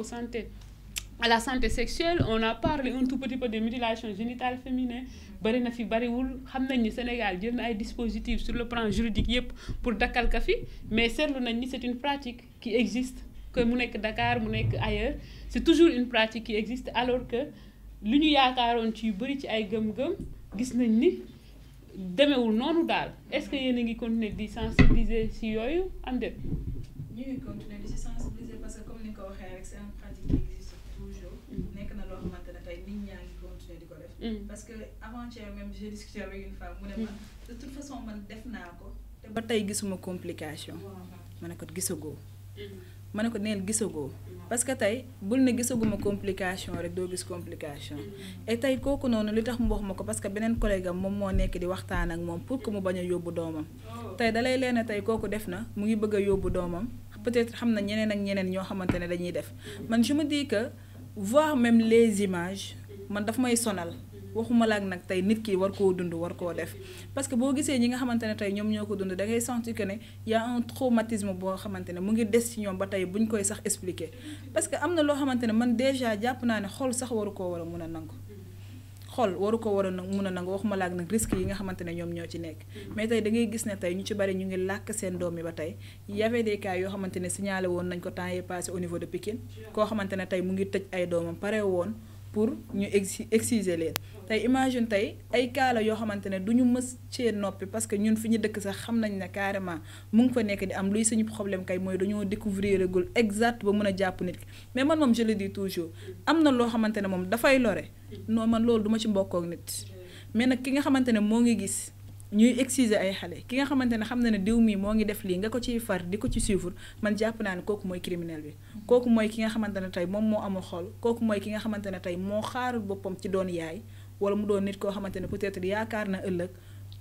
à la santé sexuelle on a parlé un tout petit peu des mutilations génitales féminines bari na fi bariwul xam nañ ni Sénégal jël na ay dispositifs sur le plan juridique yépp pour dakkal ka fi mais seetlu nañ ni c'est une pratique qui existe que mu nekk Dakar mu nekk ailleurs c'est toujours une pratique qui existe alors que li ñu yaakaaroon ci yu bari ci ay gëm-gëm gis nañ ni demewul noonu daal est-ce que yéen a ngi continuer di sensibiliser ci yooyu am déet. ñu ngi continuer di ci sensibiliser parce que comme ni nga ko waxee rek c'est une pratique qui existe toujours. nekk na loo xamante ne tey nit ñaa ngi continuer di ko def. parce que avant-hier même j'ai discuté avec une femme mu ne ma de toute façon man def naa ko. te ba tey gisuma complication. ma ne ko gisagoo. ma ne ko neel gisagoo. parce que tey bul ne gisaguma complication rek doo gis complication. et tey kooku noonu li tax mu wax ma ko parce que beneen collègue am moom moo nekk di waxtaan ak moom pour que mu bañ a yóbbu doomam. tey dalay leen tey kooku def na mu ngi bëgg a yóbbu doomam peut-être xam na ñeneen ak ñeneen ñoo xamante ne dañuy def man je me dis que voir même les images man daf may sonal. waxuma la ak nag tey nit ki war koo dund war koo def parce que boo gisee ñi nga xamante ne tey ñoom ñoo ko dund da ngay sentir que ne y a un traumatisme boo xamante ne mu ngi des ci ñoom ba tey buñ koy sax expliquer parce que am na loo xamante ne man déjà jàpp naa ne xol sax waru koo war a mun a nangu xol waru ko war a mun a nangu waxuma la ak nag risques yi nga xamante ne ñoom ñoo ci nekk mais tey da ngay gis ne tey ñu ci bari ñu ngi làkk seen doom yi ba tey y avait des cas yoo xamante ne signalé woon nañ ko temps yi passé au niveau de Pikine koo xamante ne tey mu ngi tëj ay doomam pare woon pour ñu exciser leen tey imagine tey ay cas la yoo xamante ne du ñu mës cee noppi parce que ñun fi ñu dëkk sax xam nañ ne carrément mu ngi fa nekk di am luy suñu problème kay mooy dañoo découvrir gul exact ba mën a jàpp nit ki mais man moom je le dis toujours am na loo xamante ne moom dafay lore non man loolu duma ci mbokkoo ak nit mais nag ki nga xamante ne moo ngi gis ñuy exciser ay xale ki nga xamante ne xam na ne diw mii moo ngi def lii nga ko ciy far di ko ci suivre man jàpp naa ne kooku mooy criminel bi kooku mooy ki nga xamante ne tey moom moo amul xol kooku mooy ki nga xamante ne tey moo xaarul boppam ci doon yaay wala mu doon nit koo xamante ne peut-être yaakaar na ëllëg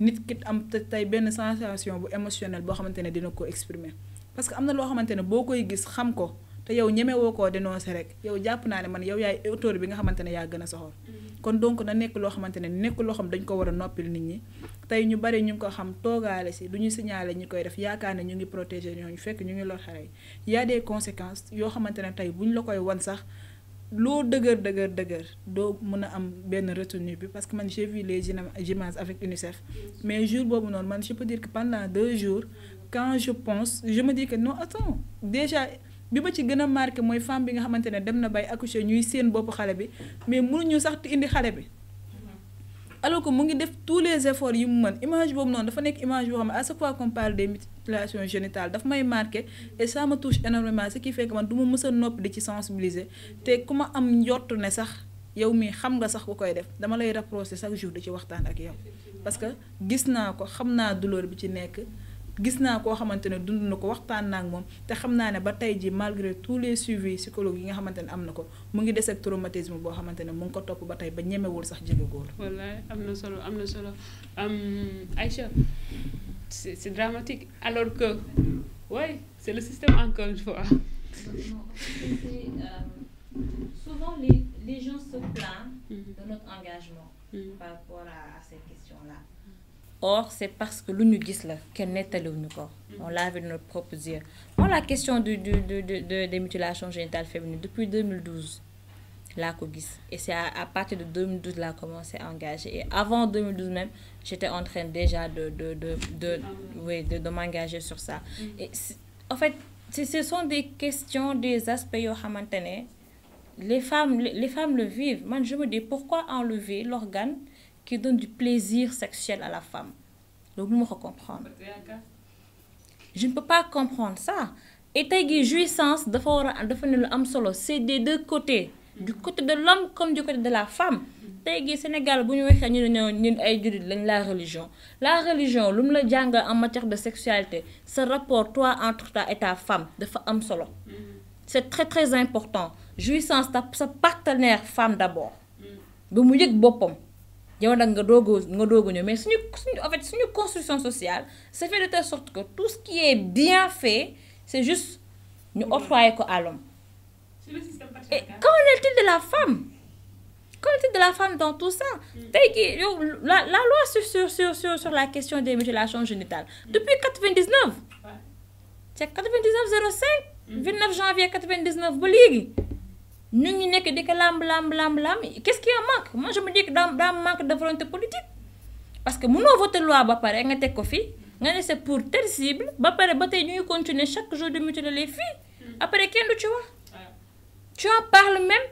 nit ki am tey benn sensation bu émotionnelle boo xamante ne dina ko exprimer parce que am na loo xamante ne boo koy gis xam ko te yow ñemewoo koo dénoncer rek yow jàpp naa ne man yow yaay auteur bi nga xamante ne yaa gën a soxor kon donc na nekk loo xamante ne nekk loo xam dañ ko war a noppil nit ñi tey ñu bari ñu ngi ko xam toogaale si du ñu signaler ñi koy def yaakaar ne ñu ngi protéger ñooñu fekk ñu ngi lor xale yi y a des conséquences yoo xamante ne tey buñ la koy wan sax loo dëgër doo mën a am benn retenue bi parce que man j'ai vu les images avec UNICEF mais jour boobu noonu man je peux dire que pendant 2 jours quand je pense je me dis que non attends déjà bi ma ci gën a marqué mooy femme bi nga xamante ne dem na bay accoucher ñuy seen bopp xale bi mais mënuñu sax indi xale bi alors que mu ngi def tous les efforts yi mu mën image boobu noonu dafa nekk image boo xam ne à chaque fois qu'on parle des mutilations génitales daf may marqué et ça me touche énormément ce qui fait que man du ma mës a noppi di ci sensibiliser te ku ma am njort ne sax yow mii xam nga sax ku koy def dama lay rapprocher chaque jour di ci waxtaan ak yow parce que gis naa ko xam naa douleur bi ci nekk gis naa koo xamante ne dund na ko waxtaan naa ak moom te xam naa ne ba tey ji malgré tous les suivis psychologues yi nga xamante ne am na ko mu ngi des ak traumatisme boo xamante ne mu ngi ko topp ba tey ba ñemewul sax jege góor. wallaay am na solo Aïcha c'est dramatique alors que Oui, c'est le système encore une fois. Souvent, les gens se plaignent de notre engagement par rapport à ces questions-là. Or, c'est parce que l'on nous dit qu'elle n'est pas encore. On l'a vu de nos propres yeux. Moi, la question des mutilations génitales féminines, depuis 2012, là, et c'est à partir de 2012 là commencé à engager. Et avant 2012 même, j'étais en train déjà de m'engager sur ça. Et en fait, ce sont des questions, des aspects les femmes le vivent. Moi, je me dis, pourquoi enlever l'organe qui donne du plaisir sexuel à la femme? Donc, je ne peux pas comprendre. Je ne peux pas comprendre ça. Et la jouissance, c'est des deux côtés. Du côté de l'homme comme du côté de la femme. Au Sénégal, la religion. La religion, en matière de sexualité, ce rapport toi entre toi et ta femme, de femme solo. C'est très très important. Jouissance, sa partenaire femme d'abord. Mais en fait, c'est une construction sociale. Ça fait de telle sorte que tout ce qui est bien fait, c'est juste nous octroyer à l'homme. Et qu'en est-il de la femme? Qu'en est-il de la femme dans tout ça? La loi sur la question des mutilations génitales, depuis 99, c'est 99-05, 29 janvier 99, nous n'y que des lam. Qu'est-ce qui en manque? Moi, je me dis que dans manque de volonté politique. Parce que nous voter loi, c'est pour telle cible, nous continuer chaque jour de mutiler les filles. Après, tu vois? Tu en parles même,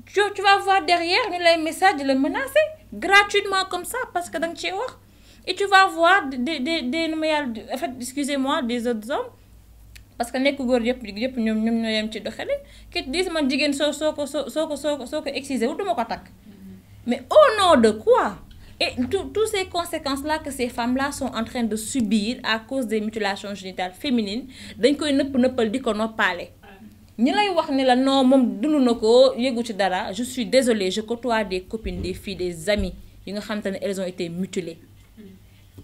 tu vas voir derrière les messages de le menacer, gratuitement comme ça, parce que dans le et tu vas voir en fait, excusez-moi, des autres hommes, parce que les gens qui te disent que excisé, mais au nom de quoi? Et toutes ces conséquences-là que ces femmes-là sont en train de subir à cause des mutilations génitales féminines, je suis désolée, je côtoie des copines, des filles, des amis, elles ont été mutilées.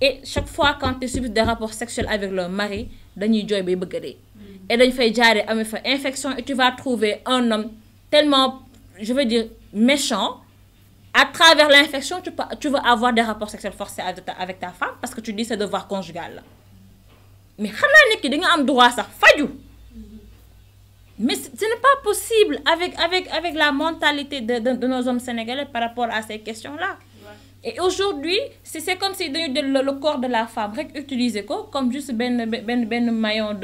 Et chaque fois quand elles subissent des rapports sexuels avec leur mari, et infection, et tu vas trouver un homme tellement, je veux dire, méchant. À travers l'infection, tu vas avoir des rapports sexuels forcés avec ta femme parce que tu dis c'est devoir conjugal. Mais tu as droit à ça. Mais ce n'est pas possible avec la mentalité de nos hommes sénégalais par rapport à ces questions-là. Et aujourd'hui, c'est comme si le corps de la femme utilisé comme juste ben maillon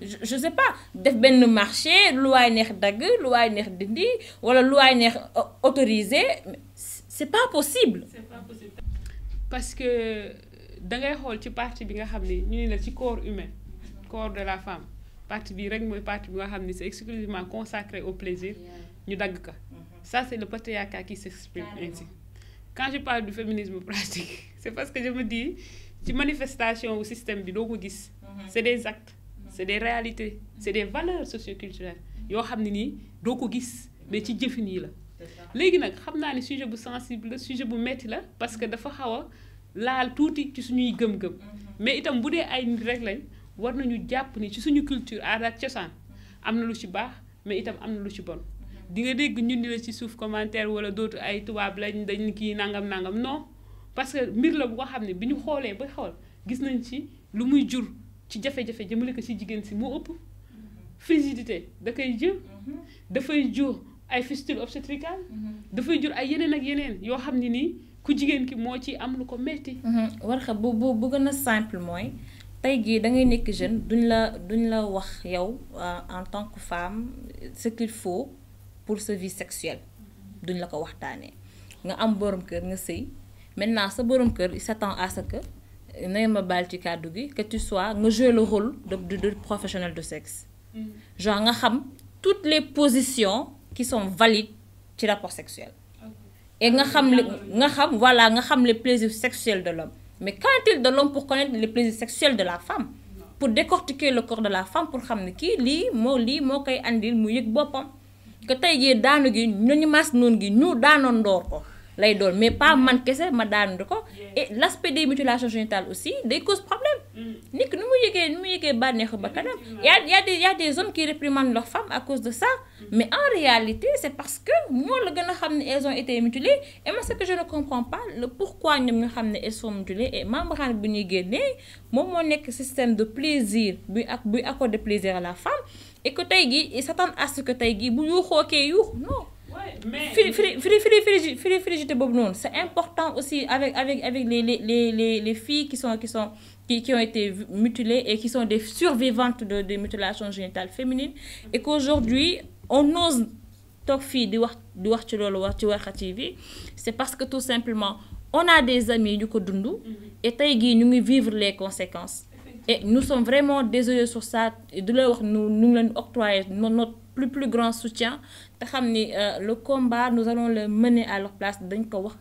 je sais pas, def ben marché, loi neex dag, loi neex dindi, wala loi neex autorisé, c'est pas possible. C'est pas possible. Parce que da ngay xol ci partie bi nga xamni ñu la ci corps humain, corps de la femme. Partie bi rek moy partie bi nga xamni c'est exclusivement consacré au plaisir, ñu dag ka. Ça c'est le patriarcat qui s'exprime ainsi. Quand je parle du féminisme pratique, c'est parce que je me dis ci manifestation au système bi do ko gis. C'est des actes. C'est des réalités, c'est des valeurs socioculturelles. Yo xamni ni do ko gis mais ci jëfin yi la. Légui nak xamna ni sujet bu sensible la, sujet bu metti la parce que dafa xawa laal touti ci suñuy gëm-gëm. Mais itam budé ay nit rek lañ war nañu japp ni ci suñu culture aada ak cosaan amna lu ci baax mais itam amna lu ci bon. Di nga dégg ñun ni la ci suuf commentaire wala d'autres ay tubaab lañ dañ ki nangam non parce que mbir la bu ko xamni biñu xolé ba xol gis nañ ci lu muy jur ci jafe-jafe jëmale ko ci jigéen si moo ëpp frigidité da koy jur dafay jur ay fistule obstétricale dafay jur ay yeneen ak yeneen yoo xam ne nii ku jigéen ki moo ci am lu ko metti war xa bu gën a simple mooy tey jii da ngay nekk jeune duñ la wax yow en tant que femme ce qu'il faut pour sa vie sexuelle duñ la ko waxtaanee nga am borom kër nga sëy maintenant sa borom kër il s'attend à ce que que tu sois jouer le rôle de professionnel de sexe. Genre nga xam toutes les positions qui sont valides ci rapport sexuel. Et nga xam les plaisirs sexuels de l'homme. Mais qu'en est-il de l'homme pour connaître les plaisirs sexuels de la femme? Pour décortiquer le corps de la femme pour xam ne kii lii moo koy andil mu yëg boppam. Que tey jii daanu gi ñu mas noonu gi ñu daanoon door ko. lay doon mais pas man kese ma daanu ko et l'aspect des mutilations génitales aussi day cause problème nit ki nu mu yëgee bànneexu ba kanam y a des hommes qui réprimandent leurs femmes à cause de ça mais en réalité c'est parce que ñoo la gën a xam ne elles ont été mutilées et moi ce que je ne comprends pas le pourquoi ñoom ñu xam ne elles sont mutilées et membrane bu ñuy génnee moom moo nekk système de plaisir buy accorder plaisir à la femme et que tey gi ils s'attendent à ce que tey gi bu yuuxoo kee yuux non frigidité boobu noonu c'est important aussi avec les filles qui ont été mutilées et qui sont des survivantes de mutilations génitales féminines et qu'aujourd'hui on ose toog fii di wax ci loolu wax ci Warkha TV c'est parce que tout simplement on a des amis yu ko dund et tey gii ñu ngi vivre les conséquences et nous sommes vraiment désolés sur ça de la wax ñu ngi leen octroyer notre plus grand soutien te xam ni le combat nous allons le mener à leur place dañ ko wax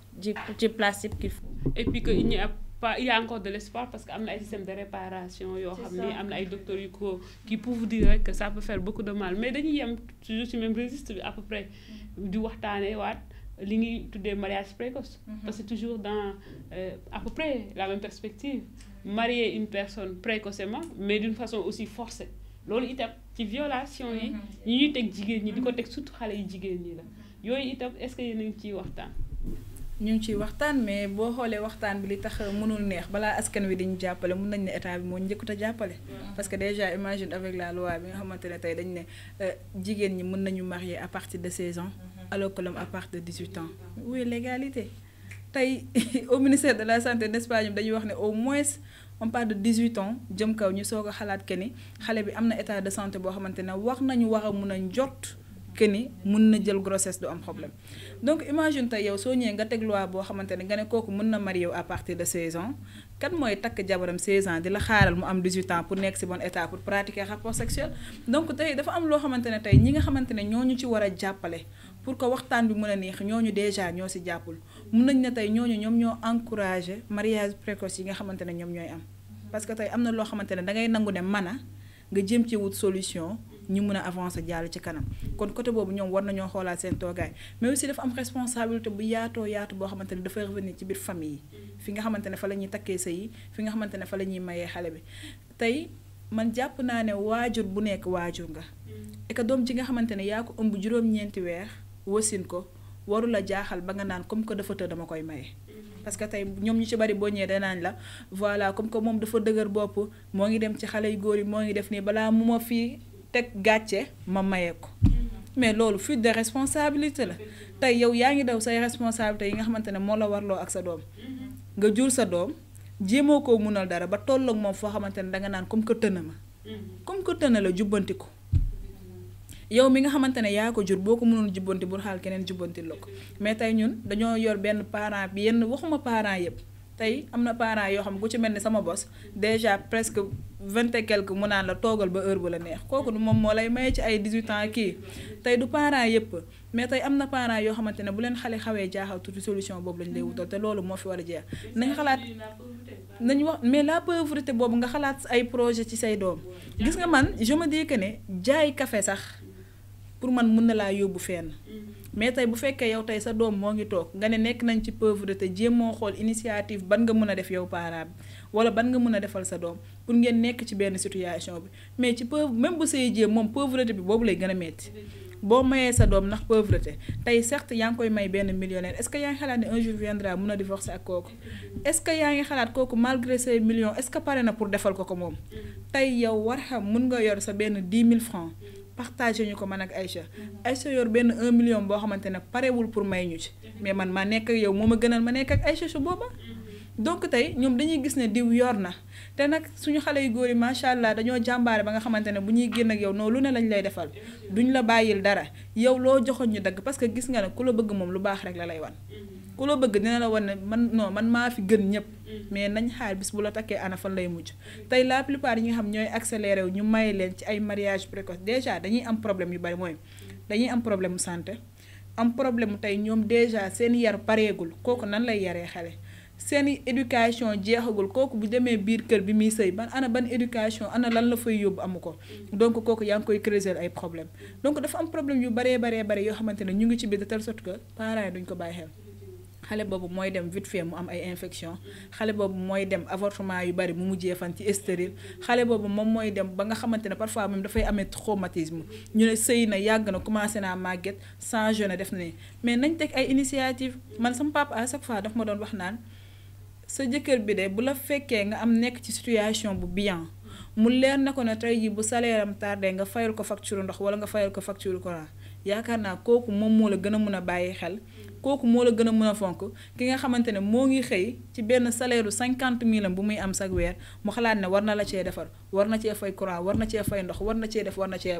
ci place yëpp qu'il faut et puis que il y a encore de l'espoir parce que am na ay système de réparation yoo xam ni am na ay docteurs yu ko qui peuvent dire que ça peut faire beaucoup de mal mais dañuy yem toujours ci même registre bi à peu près di waxtaanee waat li ñuy tuddee mariage précoce parce que toujours dans à peu près la même perspective marier une personne précocement mais d'une façon aussi forcée loolu itam ci violation yi ñuy teg jigéen ñi di ko teg surtout xale yi jigéen ñi la yooyu itam est-ce que yéen a ngi ciy waxtaan ñu ngi ciy waxtaan mais boo xoolee waxtaan bi li tax mënul neex balaa askan wi dañu jàppale mun nañ ne état bi moo njëkkut a jàppale parce que déjà imagine avec la loi bi nga xamante ne tey dañ ne jigéen ñi mën nañu marier à partir de 16 ans alors que l'homme à partir de 18 ans où est l'égalité tey au ministère de la santé n'est-ce pas ñoom dañuy wax ne au moins on parle de 18 ans jëm kaw ñu soog a xalaat que ni xale bi am na état de santé boo xamante ne war nañu war a mun a njort que ni mun na jël grossesse du am problème donc imagine tey yow soo ñëwee nga teg loi boo xamante ne nga ne kooku mën na marier à partir de 16 ans kan mooy takk jabaram 16 ans di la xaaral mu am 18 ans pour nekk ci bon état pour pratiquer rapport sexuel donc tey dafa am loo xamante ne tey ñi nga xamante ne ñooñu ci war a jàppale pour que waxtaan bi mën a neex ñooñu déjà ñoo ci jàppul mun nañ ne tey ñooñu ñoom ñoo encourager mariage précoce yi nga xamante ne ñoom ñooy am parce que tey am na loo xamante ne dangay nangu ne mën a nga jëm ci wut solution ñu mën a avancer jàll ci kanam kon côté boobu ñoom war nañoo xoolaat seen toogaay mais aussi dafa am responsabilité bu yaatoo yaatu boo xamante ne dafay revenir ci biir famille yi fi nga xamante ne fa la ñuy takkee sëy yi fi nga xamante ne fa la ñuy mayee xale bi tey man jàpp naa ne waajur bu nekk waajur nga et que doom ji nga xamante ne yaa ko ëmb juróom-ñeenti weer wasin ko waru la jaaxal ba nga naan comme que dafa të dama koy maye parce que tey ñoom ñu ci bari boo ñëwee danaañ la voilà comme que moom dafa dëgër bopp moo ngi dem ci xale yu góor yi moo ngi def nii balaa mu ma fii teg gàcce ma maye ko mais loolu fuite de responsabilité la tey yow yaa ngi daw say responsabilité yi nga xamante ne moo la warloo ak sa doom nga jur sa doom jéemoo koo munal dara ba tolloog moom foo xamante ne danga naan comme que tëna ma comme que tëna la jubbanti ko yow mi nga xamante ne yaa ko jur boo ko mënul jubbanti bul xaal keneen jubbanti la ko mais tey ñun dañoo yor benn parent bi yenn waxuma parent yëpp tey am na parents yoo xam ku ci mel ni sama bos déjà presque 20 et quelque mu naan la toogal ba heure bu la neex kooku du moom moo lay maye ci ay 18 ans kii tey du parents yëpp mais tey am na parents yoo xamante ne bu leen xale xawee jaaxal tuuti solution boobu lañ lay wutal te loolu moo fi war a jeex nañ xalaat nañ wax mais la pauvreté boobu nga xalaat ay projet ci say doom gis nga man je me dis que ne jaay café sax pour man mën na laa yóbbu fenn mais tey bu fekkee yow tey sa doom moo ngi toog nga ne nekk nañ ci pauvreté jéem moo xool initiative ban nga mën a def yow parent bi wala ban nga mën a defal sa doom pour ngeen nekk ci benn situation bi mais ci même bu say jéem moom pauvreté bi boobu lay gën a metti boo mayee sa doom ndax pauvreté tey certes yaa ngi koy may benn millionnaire est-ce que yaa ngi xalaat ne un jour viendra mun a divorcer ak kooku est-ce que yaa ngi xalaat kooku malgré ses millions est-ce que pare na pour defal ko moom tey yow war xam mun nga yor sa benn 10 000 francs partagé ñu ko man ak Aïcha yor benn 1 million boo xamante ne parewul pour may ñu ci mais man ma nekk ak yow moo ma gënal ma nekk ak Aïcha su booba donc tey ñoom dañuy gis ne diw yor na te nag suñu xale yu góor yi macha allah dañoo jàmbaare ba nga xamante ne bu ñuy génn ak yow noonu lu ne lañ lay defal duñ la bàyyil dara yow loo joxoon ñu dagg parce que gis nga ne ku la bëgg moom lu baax rek la lay wan ku la bëgg dina la wan ne man maa fi gën ñëpp mais nañ xaar bis bu la takkee ana fan lay mujj tey la plupart yi nga xam ñooy accéléré wu ñu maye leen ci ay mariage précoce déjà dañuy am problème yu bari mooy dañuy am problème santé am problème tey ñoom déjà seen yar pareegul kooku nan lay yaree xale seen éducation jeexagul kooku bu demee biir kër bi muy sëy ban éducation ana lan la fay yóbbu amu ko donc kooku yaa ngi koy creuser ay problème donc dafa am problème yu baree yoo xamante ne ñu ngi ci biir de telle sorte que parents yi duñ ko bàyyi xel xale boobu mooy dem vite fait mu am ay infection xale boobu mooy dem avortement yu bari mu mujjee fan ci stérile xale boobu moom mooy dem ba nga xamante ne parfois même dafay amee traumatisme ñu ne sëy na yàgg na commencé naa màgget sans jeune def na ne mais nañ teg ay initiative man sama papa à chaque fois daf ma doon wax naan sa jëkkër bi de bu la fekkee nga am nekk ci situation bu bien mu leer na ko ne tey jii bu salaire am tardé nga fayal ko facture ndox wala nga fayal ko facture courant yaakaar naa kooku moom moo la gën a mën a bàyyi xel kooku moo la gën a mën a fonk ki nga xamante ne moo ngi xëy ci benn salaire 50 000 am bu muy am chaque weer mu xalaat ne war na la cee defar war na cee fay courant war na cee fay ndox war na cee def war na cee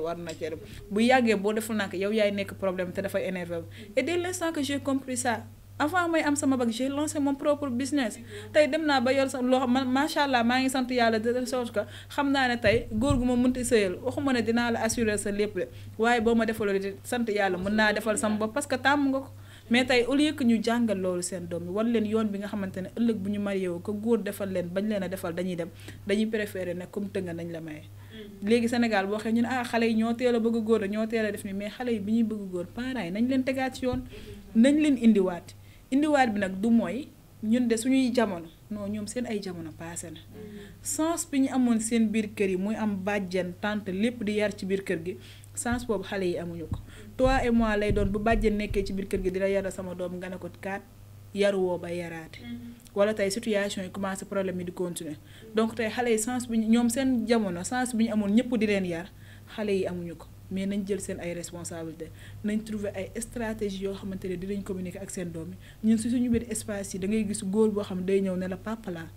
def bu yàggee boo deful nak yow yaay nekk problème te dafay énervé et dès l'instant que j'ai compris ça avant may am sama bac j'ai lancé mon propre business tey dem naa ba yor sa loo xam macha allah maa ngi sant yàlla de telle sorte que xam naa ne tey góor gu ma mënti sëyal waxuma ne dinaa la assurer sa lépp de waaye boo ma defaloo di sant yàlla mën naa defal sama bopp parce que tàmm nga ko mais tey au lieu que ñu jàngal loolu seen doom yi war leen yoon bi nga xamante ne ëllëg bu ñu marié woo ko góor defal leen bañ leen a defal dañuy dem dañuy préférer ne comme tënga nañ la maye. léegi Sénégal boo xee ñu ne xale yi ñoo teel a bëgg góor ñoo teel a def ni mais xale yi bi ñuy bëgg góor parents yi nañ leen tegaat ci yoon nañ leen indiwaat bi nag du mooy ñun de suñuy jamono non ñoom seen ay jamono passé na sens bi ñu amoon seen biir kër yi muy am bàjjen tante lépp di yar ci biir kër gi sens boobu xale yi amuñu ko toi et moi lay doon bu bàjjen nekkee ci biir kër gi di la yara sama doom nga ne ko kaat yaruwoo ba yaraate wala tey situation yi commencé problème yi di continuer donc tey xale yi sens bi ñoom seen jamono sens bi ñu amoon ñëpp di leen yar xale yi amuñu ko mais nañ jël seen ay responsabilité nañ trouver ay stratégie yoo xamante ne dinañ communiquer ak seen doom yi ñun si suñu biir espace yi da ngay gis góor boo xam ne day ñëw ne la papa laa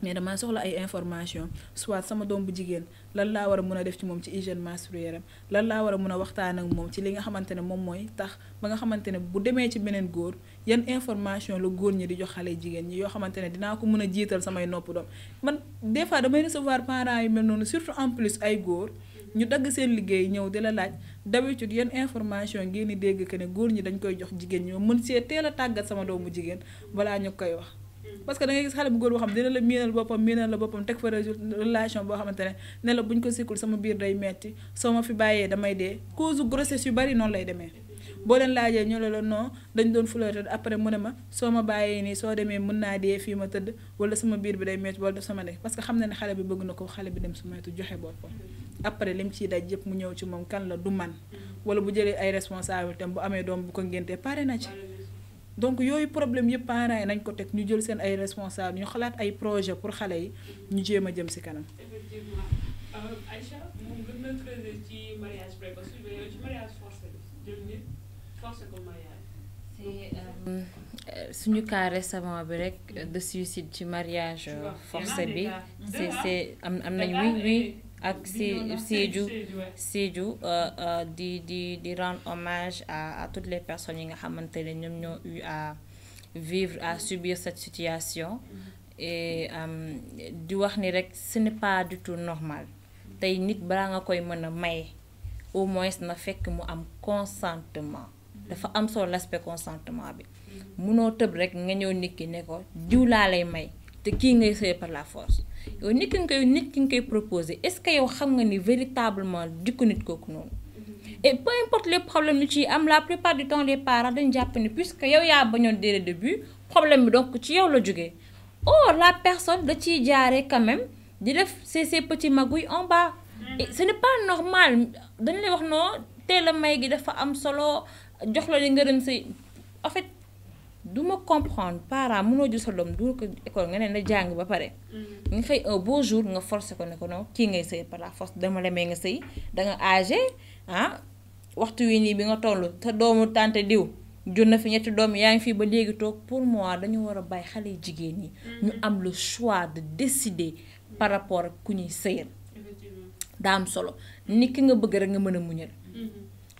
mais damaa soxla ay information soit sama doom bu jigéen lan laa war a mën a def ci moom ci hygiène menstruelle am lan laa war a mën a waxtaan ak moom ci li nga xamante ne moom mooy tax ba nga xamante ne bu demee ci beneen góor yan information la góor ñi di jox xale jigéen ñi yoo xamante ne dinaa ko mën a jiital samay nopp doom man des fois damay recevoir parents yu mel noonu surtout en plus ay góor ñu dagg seen liggéey ñëw di la laaj d'habitude yan information ngeen di dégg que ne góor ñi dañ koy jox jigéen ñoo mën see teel a tàggat sama doomu jigéen balaa ñu koy wax parce que da ngay gis xale bu góor boo xam dina la miinal boppam teg fa relation boo xamante ne la buñ ko sikkul sama biir day metti soo ma fi bàyyee damay dee cause grossesse yu bari noonu lay demee boo leen laajee ñu la non dañ doon flirter après mu ne ma soo ma bàyyee nii soo demee mën naa dee fii ma tëdd wala sama biir bi day metti wala def sama nekk parce que xam na ne xale bi bëgg na ko xale bi dem su metti joxe boppam après lim ciy daj yëpp mu ñëw ci moom kan la du man wala bu jëlee ay responsabilités bu amee doom bu ko ngéntee pare na ci donc yooyu problème yëpp parents yi nañ ko teg ñu jël seen ay responsable ñu xalaat ay projet pour xale yi ñu jéem a jëm ci kanam. effectivement Aïcha moom gën na creuser ci mariage précoce mais yow ci mariage forcé jël nit forcé ko mariage. suñu cas récemment bi rek de suicide ci mariage forcé bi c'est am nañ oui ak Sédhiou di rendre hommage à toutes les personnes yi nga xamante ne ñoom ñoo eu à vivre à subir cette situation et di wax ni rek ce n'est pas du tout normal tey nit balaa nga koy mën a maye au moins na fekk mu am consentement dafa am solo l'aspect consentement bi munoo tëb rek nga ñëw nit ki ne ko diw laa lay may te kii ngay sëy par la force yow nit ki nga koy proposer est-ce que yow xam nga ni véritablement jikko nit kooku noonu et peu importe les problèmes yu ci am la plupart du temps les parents dañu jàpp ni puisque yow yaa bañoon dès le début problème bi donc ci yow la jógee or la personne da ciy jaaree quand même di def ces petits magouilles en bas et ce n'est pas normal dañu lay wax non teel a may gi dafa am solo jox la li ngërëm say en fait duma comprendre parent mënoo jël sa doom du ko école nga ne na jàng ba pare nga xëy un beau jour nga forcé ko ne ko non kii ngay sëy par la force dama la may nga sëy danga âgé waxtu wi nii bi nga toll te doomu tante diw jur na fi ñetti doom yaa ngi fii ba léegi toog pour moi dañu war a bàyyi xale yi jigéen ñi ñu am le choix de décider par rapport ak ku ñuy sëyal daa am solo nit ki nga bëgg rek nga mën a muñal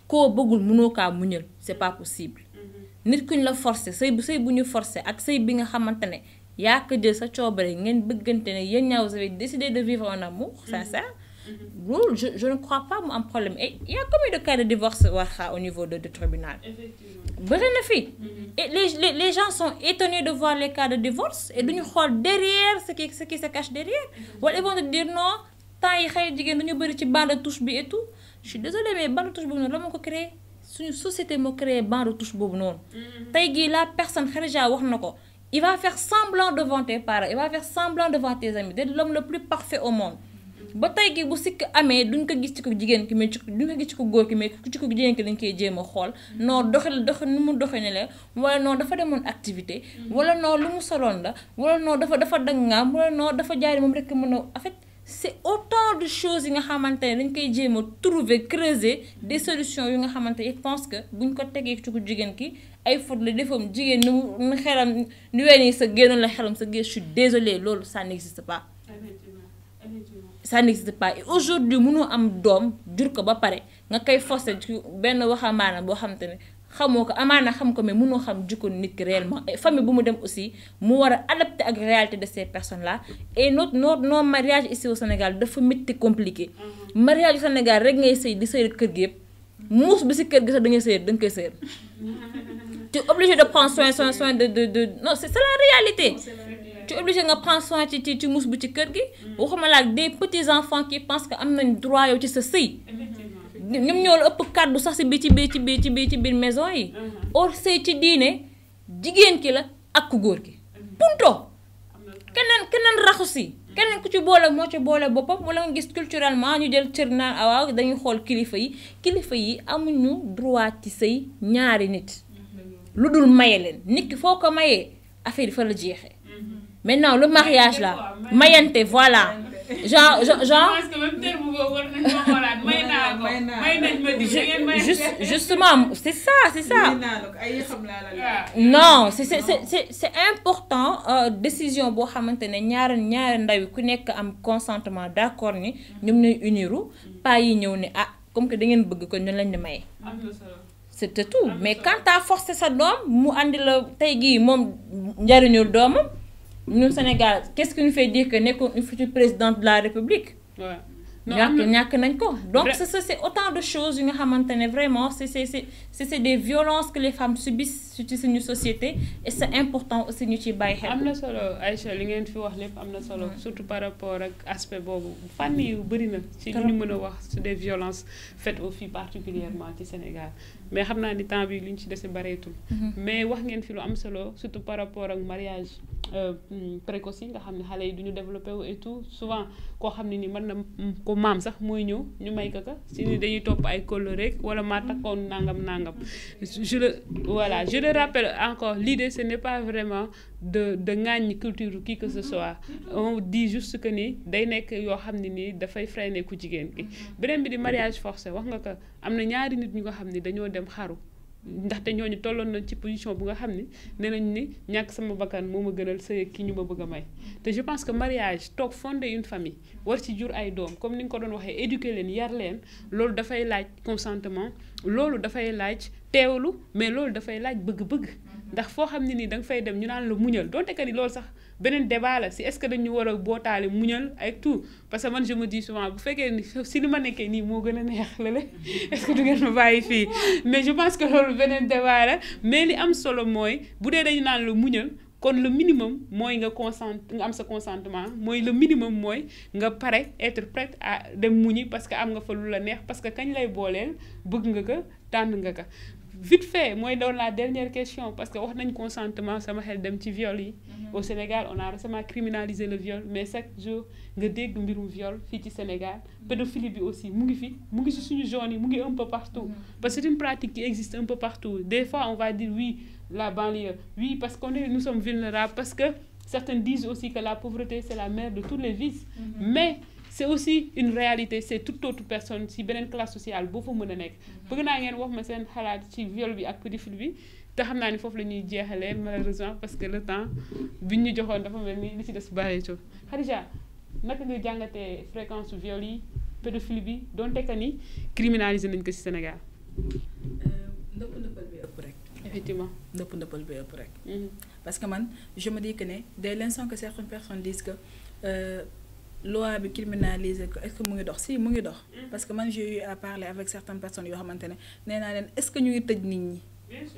koo bëggul mënoo kaa muñal c'est pas possible nit kuñ la forcé sëy bu ñu forcé ak sëy bi nga xamante ne yaa ko jël sa coobare ngeen bëggante ne yéen ñaaw vous avez décidé de vivre en amour sincère loolu je ne crois pas mu am problème et il y a combien de cas de divorce au niveau de tribunal bëri na fi et les gens sont étonnés de voir les cas de divorce et duñu xool derrière ce qui se cache derrière wala ils vont te dire non temps yi xëy jigéen dañu bëri ci bande touche bi et tout je suis désolée mais bande touche boobu noonu la ma ko créé suñu société moo créé banc de touche boobu noonu. tey jii la personne Khadija wax na ko il va faire semblant devant tes parents il va faire semblant devant tes amis d'être l'homme le plus parfait au monde. ba tey jii bu sikk amee duñ ko gis ci ko jigéen ki mais duñ ko gis ci ko góor ki mais ci ko jigéen ki dañ koy jéem a xool non doxe nu mu doxe ne la wala non dafa demoon activité wala non lu mu soloon la wala non dafa dangaam wala non dafa jaari moom rek mën a en fait c'est autant de choses yi nga xamante ne dañ koy jéem a trouver creuser des solutions yu nga xamante ne je pense que buñ ko tegee ci ko jigéen ki ay faute la defoom jigéen nu xelam nu ween sa génnoon la xelam sa génn je suis désolée loolu ça n'existe pas. Ça n'existe pas et aujourd'hui mënoo am doom jur ko ba pare nga koy forcer ci benn waxambaane boo xamante ne xamoo ko amaana xam ko mais mënoo xam jikko nit ki réellement et famille bu mu dem aussi mu war a adapter ak réalité de ces personnes là et nos mariages ici au Sénégal dafa métti compliqué mariage au Sénégal rek ngay sëy di sëy kër gi yëpp muus bi si kër gi sax da ngay sëy da nga koy sëy tu es obligé de prendre soin de non c'est la réalité. Tu es obligé de prendre soin ci muus bu ci kër gi waxuma la des petits enfants qui pensent que am nañ droit yow ci sa sëy ñoom ñoo la ëpp kàddu sax ci biir maison yi or sëy ci diine jigéen ki la ak ku góor ki punto keneen raxu si keneen ku ci boole moo ci boole boppam wala nga gis culturellement ñu jël cër naan waaw dañuy xool kilifa yi amuñu droit ci sëy ñaari nit lu dul maye leen nit ki foo ko mayee affaire yi fa la jeexee. Maintenant, le mariage là, mayante, voilà. Genre. Justement, c'est ça. Non, c'est important. Décision bo xamantene ñaar ndaw ku nekk am consentement d'accord ni ñom ñoy uniru pas yi ñew ni comme que da ngeen bëgg ko ñu lañ di may. C'est tout. Mais quand t'as forcé sa doom mu andi la tay gi mom njariñul doomam. Nous, au Sénégal, qu'est-ce qui nous fait dire que nous sommes une future présidente de la République? Ouais. Donc, c'est autant de choses que vraiment, c'est des violences que les femmes subissent dans notre société et c'est important aussi de nous faire. Amna solo Aïcha li ngeen fi wax lépp amna solo surtout par rapport ak aspect bobu fànn yu bari na ci li ñu mëna wax sur des violences faites aux filles particulièrement au Sénégal mais xamna ni temps bi liñ ci déssé barétul mais wax ngeen fi lu am solo surtout par rapport ak mariage précoce nga xamni xalé yi duñu développer et tout souvent ko xamni ni man na ko mam sax moy ñew ñu may ka ci ni dañuy top ay coloré wala ma takkoon nangam je le rappelle encore l'idée ce n'est pas vraiment de ŋàññi culture qui que ce soit on dit juste que ni day nekk yoo xam ne nii dafay freiner ku jigéen ki beneen bi di mariage forcé wax nga ko am na ñaari nit ñu nga xam ne dañoo dem xaru ndaxte ñooñu tolloon nañ ci position bu nga xam ni nee nañ ni ñàkk sama bakkan moo ma gënal sëy ki ñu ma bëgg a may te je pense que mariage toog fonder une famille war ci jur ay doom comme ni nga ko doon waxee éduquer leen yar leen loolu dafay laaj consentement loolu dafay laaj teewlu mais loolu dafay laaj bëgg-bëgg ndax foo xam ne nii da nga fay dem ñu naan la muñal donte que ni loolu sax beneen débat la si est-ce que dañu war a bootaale muñal ak tout parce que man je me dis souvent bu fekkee ni si li ma nekkee nii moo gën a neex la est-ce que du ngeen ma bàyyi fii mais je pense que loolu beneen débat la mais li am solo mooy bu dee dañu naan la muñal kon le minimum mooy nga am sa consentement mooy le minimum mooy nga pare être prête à dem muñi parce que am nga fa lu la neex parce que kañ lay booleel bëgg nga ko tànn nga ko vite fait mooy doon la dernière question parce que wax nañ consentement sama xel dem ci viol yi au Sénégal on a récemment criminalisé le viol mais chaque jour nga dégg mbirum viol fii ci Sénégal pédophilie bi aussi mu ngi ci suñu zone yi mu ngi un peu partout parce que c'est une pratique qui existe un peu partout des fois on va dire oui la banlieue oui parce que nous sommes vulnérables parce que certains disent aussi que la pauvreté c'est la mère de tous les vices mais c'est aussi une réalité c'est toute autre personne si beneen classe sociale boo fa mën a nekk bëgg naa ngeen wax ma seen xalaat ci viol bi ak pédophilie bi te xam naa ni foofu la ñuy jeexalee malheureusement parce que le temps bi ñu joxoon dafa mel ni li ci des bareetul Khadija naka nga jàngatee fréquence viol yi pédophilie bi donte que ni criminalisé nañ ko ci Sénégal. ndëppal bi ëpp rek. effectivement ndëppal bi ëpp rek. parce que man je me dis que ne dès l'instant que certaines personnes disent que loi bi criminalisé ko est-ce que mu ngi dox si mu ngi dox. parce que man j'ai eu à parler avec certaines personnes yoo xamante ne nee naa leen est-ce que ñu ngi tëj nit ñi.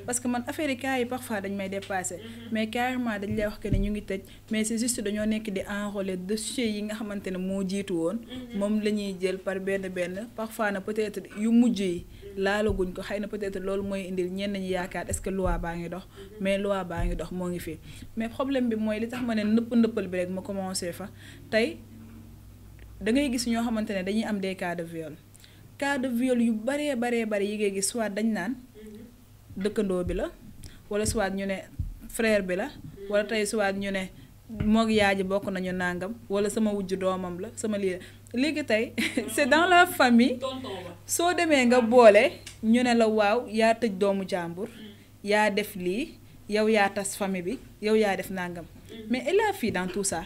parce que man affaire yi cas yi parfois dañ may dépasser mais carrément dañ lay wax que ne ñu ngi tëj mais c'est juste dañoo nekk di enrôler dossiers yi nga xamante ne moo jiitu woon moom la ñuy jël par benn parfois na peut-être yu mujj yi laalaguñ ko xëy na peut-être loolu mooy indil ñenn ñi yaakaar est-ce que loi baa ngi dox mais loi baa ngi dox moo ngi fi mais problème bi mooy li tax ma ne nëppal bi rek ma commencé fa tey da ngay gis ñoo xamante ne dañuy am des cas de viol yu baree yi ngay gis soit dañ naan dëkkandoo bi la wala soit ñu ne frère bi la wala tey soit ñu ne moog yaay ji bokk nañu nàngam wala sama wujju doomam la sama lii léegi tey c'est dans la famille soo demee nga boole ñu ne la waaw yaa tëj doomu jàmbur yaa def lii yow yaa tas famille bi yow yaa def nàngam mais et la fille dans tout ça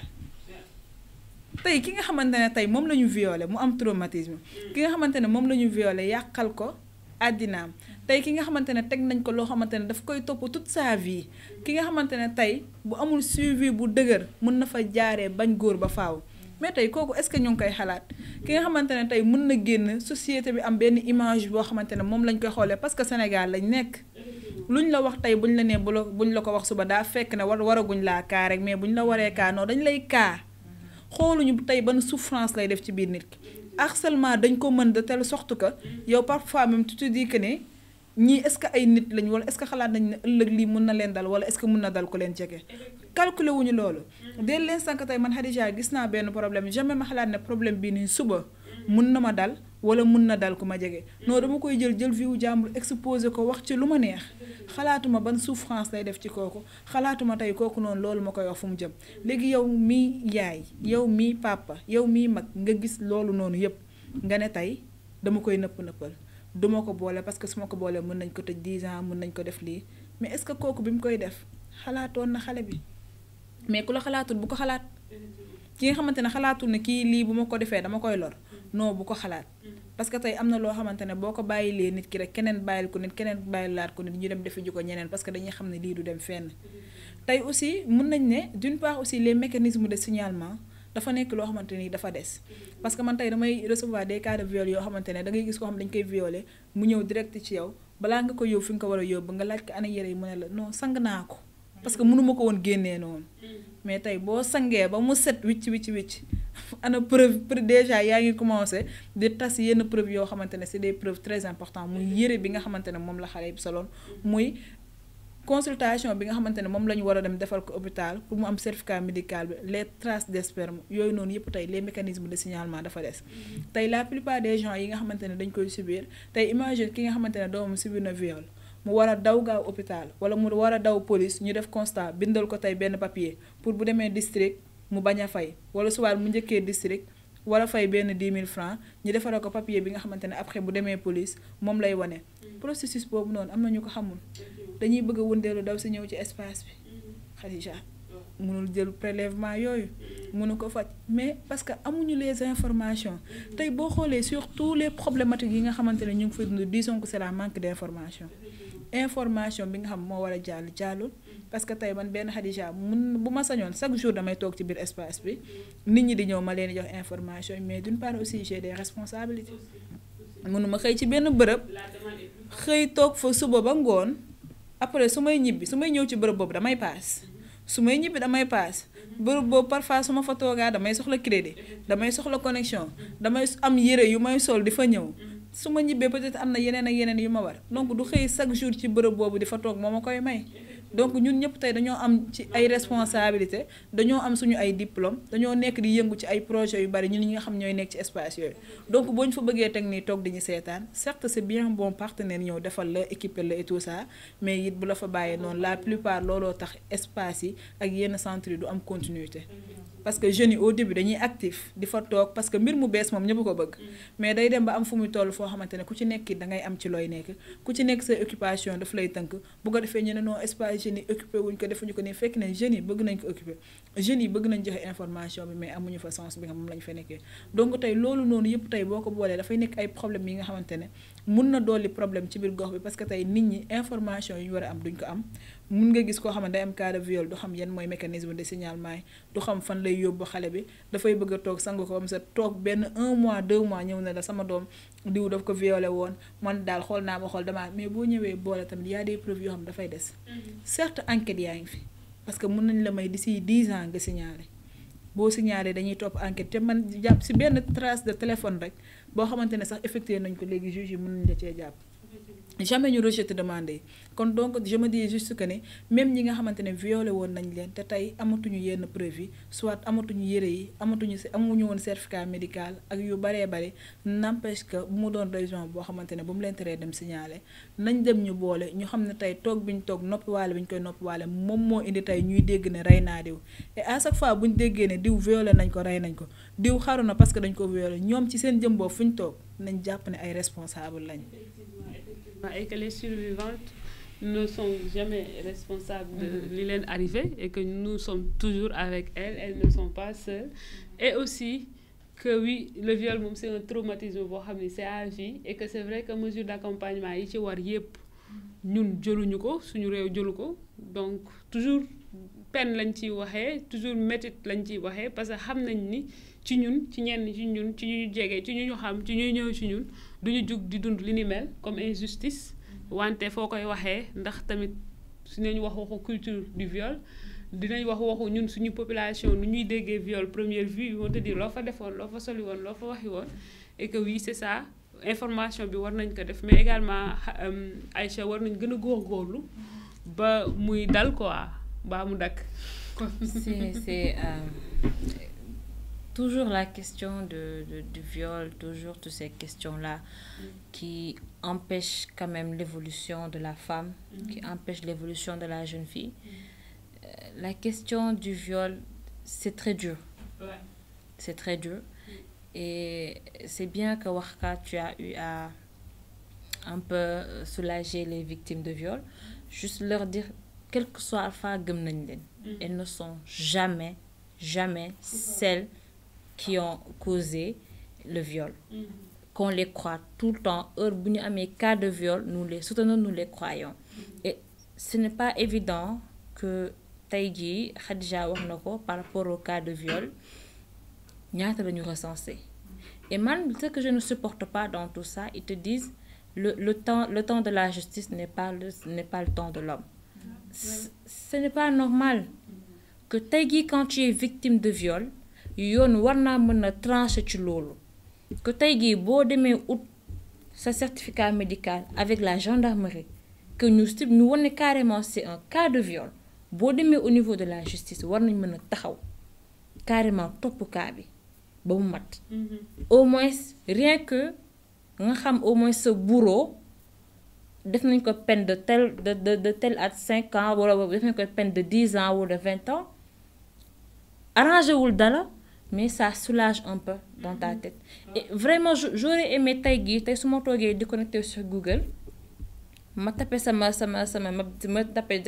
tey ki nga xamante ne tey moom la ñu violé mu am traumatisme ki nga xamante ne moom la ñu violé yàqal ko àddinaam tey ki nga xamante ne teg nañ ko loo xamante ne daf koy topp toute sa vie ki nga xamante ne tey bu amul suivi bu dëgër mën na fa jaaree bañ góor ba faaw mais tey kooku est-ce que ñu ngi koy xalaat ki nga xamante ne tey mën na génn société bi am benn image boo xamante ne moom lañ koy xoolee parce que Sénégal lañ nekk luñ la wax tey buñ la nee buñ la ko wax suba daa fekk ne waraguñ laa kaa rek mais buñ la waree kaa non dañ lay kaa xooluñu tey ban souffrance lay def ci biir nit ki harcèlement dañ ko mën de telle sorte que yow parfois même tu te dis que ne ñii est-ce que ay nit lañ wala est-ce que xalaat nañ ne ëllëg lii mën na leen dal wala est-ce que mën na dal ko leen jege calculer wuñu loolu dès l'instant que tey man Khadija gis naa benn problème jamais ma xalaat ne problème bii nii suba mun na ma dal wala mun na dal ku ma jege non dama koy jël vie wu jàmbur exposé ko wax ci lu ma neex xalaatuma ban souffrance lay def ci kooku xalaatuma tey kooku noonu loolu ma koy wax fu mu jëm léegi yow mii yaay yow mii papa yow mii mag nga gis loolu noonu yëpp nga ne tey dama koy nëppal duma ko boole parce que su ma ko boolee mën nañ ko tëj 10 ans mën nañ ko def lii mais est-ce que kooku bi mu koy def xalaatoon na xale bi mais ku la xalaatul bu ko xalaat ki nga xamante ne xalaatul ne kii lii bu ma ko defee dama koy lor non bu ko xalaat parce que tey am na loo xamante ne boo ko bàyyilee nit ki rek keneen bàyyil ko nit keneen bàyyilaat ko nit ñu dem defi ji ko ñeneen parce que dañuy xam ne lii du dem fenn tey aussi mën nañ ne d'une part aussi les mécanismes de signalement dafa nekk loo xamante ni dafa des parce que man tey damay recevoir des cas de viol yoo xamante ne da ngay gis koo xam dañ koy violer mu ñëw direct ci yow balaa nga ko yóbbu fi nga ko war a yóbbu nga laaj ko ana yére yi mu ne la non sang naa ko parce que mënuma ko woon génnee noonu mais tey boo sangee ba mu set wicc ana preuve déjà yaa ngi commencé di tas yenn preuve yoo xamante ne c'est des preuves très importantes muy yére bi nga xamante ne moom la xale bi soloon muy consultation bi nga xamante ne moom la ñu war a dem defal ko hôpital pour mu am certificat médical bi les traces de sperme yooyu noonu yëpp tey les mécanismes de signalement dafa des tey la plupart des gens yi nga xamante ne dañ koy subir tey imagine ki nga xamante ne doomam subir na viol mu war a daw gaaw hôpital wala mu war a daw police ñu def constat bindal ko tey benn papier pour bu demee district mu bañ a fay wala soit mu njëkkee district war a fay benn 10 000 francs ñu defaral ko papier bi nga xamante ne après bu demee police moom lay wane processus boobu noonu am na ñu ko xamul dañuy bëgg a wëndeelu daw si ñëw ci espace bi Khadija mënul jël prélèvement yooyu mënu ko faj mais parce que amuñu les informations tey boo xoolee sur tous les problématiques yi nga xamante ne ñu ngi fay dund disons que c'est la manque d'information bi nga xam moo war a jàllul parce que tey man benn Khadija bu ma sañoon chaque jour damay toog ci biir espace bi nit ñi di ñëw ma leen di jox information mais d'une part aussi j'ai des responsabilités mënuma xëy ci benn bërëb xëy toog fa suba ba ngoon après su may ñëw ci bërëb boobu damay paas su may ñibbi damay paas bërëb boobu parfois su ma fa toogaa damay soxla crédit damay soxla connexion damay am yére yu may sol di fa ñëw su ma ñibbee peut-être am na yeneen ak yeneen yu ma war donc du xëy chaque jour ci bërëb boobu di fa toog moo ma koy may donc ñun ñëpp tey dañoo am ci ay responsabilité dañoo am suñu ay diplôme dañoo nekk di yëngu ci ay projets yu bari ñun ñi nga xam ñooy nekk ci espace yooyu donc boo ñu fa bëggee teg nii toog di ñu seetaan certes c'est bien bon partenaire ñëw defal la équiper la et tout ça mais it bu la fa bàyyee noonu la plupart looloo tax espace yi ak yenn centre yi du am continuité parce que jeunes yi au début dañuy actif di fa toog parce que mbir mu bees moom ñëpp ko bëgg mais day dem ba am fu muy toll foo xamante ne ku ci nekk da ngay am ci looy nekk ku ci nekk say occupation daf lay tënk bu ko defee ñu ne non espace jeunes yi occupé wuñ ko defuñu ko nii fekk ne jeunes yi bëgg nañ ko occupé jeunes yi bëgg nañ joxe information bi mais amuñu fa sens bi nga moom lañu fa nekkee donc tey loolu noonu yëpp tey boo ko boolee dafay nekk ay problèmes yi nga xamante ne mun na dolli problème ci biir gox bi parce que tey nit ñi information yi ñu war a am duñ ko am mun nga gis koo xam ne day am cas de viol du xam yan mooy mécanisme de signalement yi du xam fan lay yóbbu xale bi dafay bëgg a toog sang ko comme ça toog benn 1 mois 2 mois ñëw na la sama doom diw daf ko violé woon man daal xool naa ba xool damaa mais boo ñëwee boole tamit y a des preuves yoo xam dafay des certes enquête yaa ngi fi parce que mun nañ la may d'ici 10 ans nga signalé boo signalé dañuy topp enquête te man jàpp si benn trace de téléphone rek boo xamante ne sax effectué nañ ko léegi juge yi mën nañ la cee jàpp jamais ñu rejeté demande yi kon donc je me dis juste que ne même ñi nga xamante ne violé woon nañ leen te tey amatuñu yenn preuve yi soit amatuñu yére yi amuñu woon certificat médical ak yu baree bare n'empêche que bu mu doon raison boo xamante ne bu mu leen teree dem signaler nañ dem ñu boole ñu xam ne tey toog bi ñu toog noppiwaale bi ñu koy noppiwaale moom moo indi tey ñuy dégg ne rey naa diw et à chaque fois bu ñu déggee ne diw violé nañ ko rey nañ ko diw xaru na parce que dañ ko violé ñoom ci seen jëm boobu fu ñu toog nañ jàpp ne ay responsable lañ. Et que les survivantes ne sont jamais responsables de li leen arrivé et que nous sommes toujours avec elles ne sont pas seules. Et aussi que oui, le viol moom c'est un traumatisme boo xam ne c'est à vie et que c'est vrai que mesure d'accompagnement yi ci war yépp ñun jëluñu ko suñu réew jëlu ko donc toujours peine lañ ciy waxee toujours métit lañ ciy waxee parce que xam nañ ni ci ñun ci ñenn ci ñun ci ñu jege ci ñu xam ci ñuy ñëw ci ñun duñu jug di dund li ni mel comme injustice wante foo koy waxee ndax tamit suñu wax waxu culture du viol dinañ wax waxu ñun suñu population nu ñuy déggee viol première vue on te dit loo fa defoon loo fa soli woon loo fa waxi woon et que oui c'est ça information bi war nañ ko def mais également Aïcha war nañ gën a góorgóorlu ba muy dal quoi ba mu dakk. C'est toujours la question du viol, toujours toutes ces questions-là qui empêchent quand même l'évolution de la femme, qui empêchent l'évolution de la jeune fille. La question du viol, c'est très dur. Ouais. C'est très dur. Et c'est bien que Warka, tu as eu à un peu soulager les victimes de viol. Juste leur dire, quel que soit Alpha, elles ne sont jamais celles qui ont causé le viol. Qu'on les croit tout le temps. Heure où nous avons des cas de viol, nous les soutenons, nous les croyons. Et ce n'est pas évident que Taïgi, Khadija Warnoko, par rapport au cas de viol, nous avons recensé. Et même ce que je ne supporte pas dans tout ça, ils te disent le temps de la justice n'est pas le temps de l'homme. Ce n'est pas normal que Taïgi, quand tu es victime de viol, yoon war naa mën a trancher ci loolu que tey jii boo demee ut sa certificat médical avec la gendarmerie que ñu wane carrément c'est un cas de viol boo demee au niveau de la justice war nañ mën a taxaw carrément topp cas bi ba mu mat au moins rien que nga xam au moins sa bourreau def nañ ko peine de tel à 5 ans wala def nañ ko peine de 10 ans ou de 20 ans arrangé wul dara mais ça soulage un peu dans ta tête. Et vraiment, j'aurais aimé taïgi, si je suis déconnecté sur Google, je tapé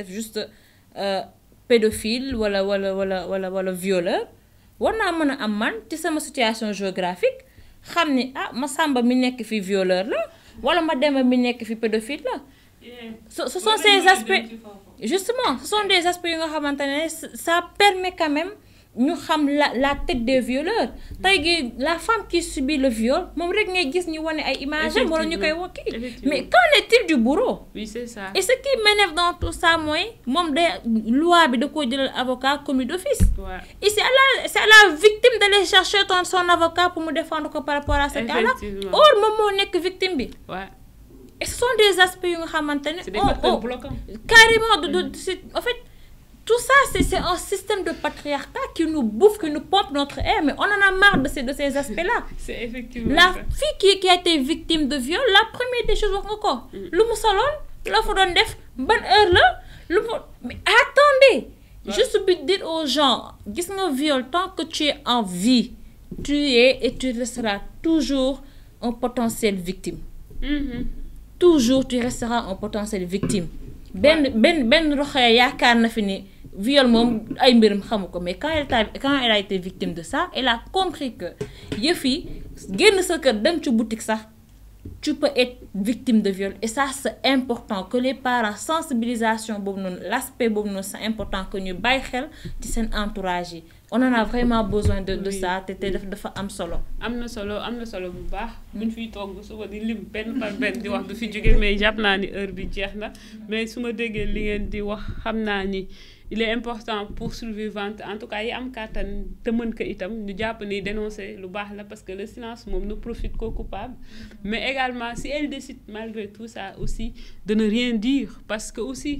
juste pédophile ou violeur. Je suis man ci sama situation géographique, je sais ah ma samba mi nek fi violeur la wala ma dem mi nek fi pédophile la. Ce sont ces aspects justement, ce sont des aspects nga xamantene ça permet quand même nous savons la tête des violeurs. La femme qui subit le viol, mais qu'en est-il du bourreau? Oui, c'est ça. Et ce qui m'énerve dans tout ça, moi, la loi de l'avocat commis d'office. Ouais. Et c'est à la victime d'aller chercher son avocat pour me défendre par rapport à ce cas-là. Or, maman n'est que victime. Ouais. Et ce sont des aspects c'est des facteurs bloquants. Carrément, en fait, tout ça, c'est un système de patriarcat qui nous bouffe, qui nous pompe notre air, mais on en a marre de ces aspects-là. C'est effectivement la ça. Fille qui a été victime de viol, la première des choses encore, le moussalon, le faudon def, bonne heure là, mais attendez, juste pour dire aux gens, dis un viol, tant que tu es en vie, tu es et tu resteras toujours un potentiel victime. Toujours tu resteras un potentiel victime. Ben roxé yaakaar na fi ni viol mom ay mbirum xamuko mais quand elle a été victime de ça, elle a compris que yeufi genn sa kër dem ci boutique sax tu peux être victime de viol et ça c'est important que les parents sensibilisation bobu non l'aspect bobu non c'est important que ñu bay xel ci sen entourage yi. On en a vraiment besoin de ça te dafa am solo. Amna solo bu baax. Buñ fi togg suba di lim ben par ben di wax du fi jóge mais japp naa ni heure bi jeex na mais suma déggee li ngeen di wax xam naa ni il est important pour survivante en tout cas yi am kàttan te mën ko itam ñu jàpp ni dénoncer lu baax la parce que le silence moom ne profite qu'aux coupables mais également si elle décide malgré tout ça aussi de ne rien dire parce que aussi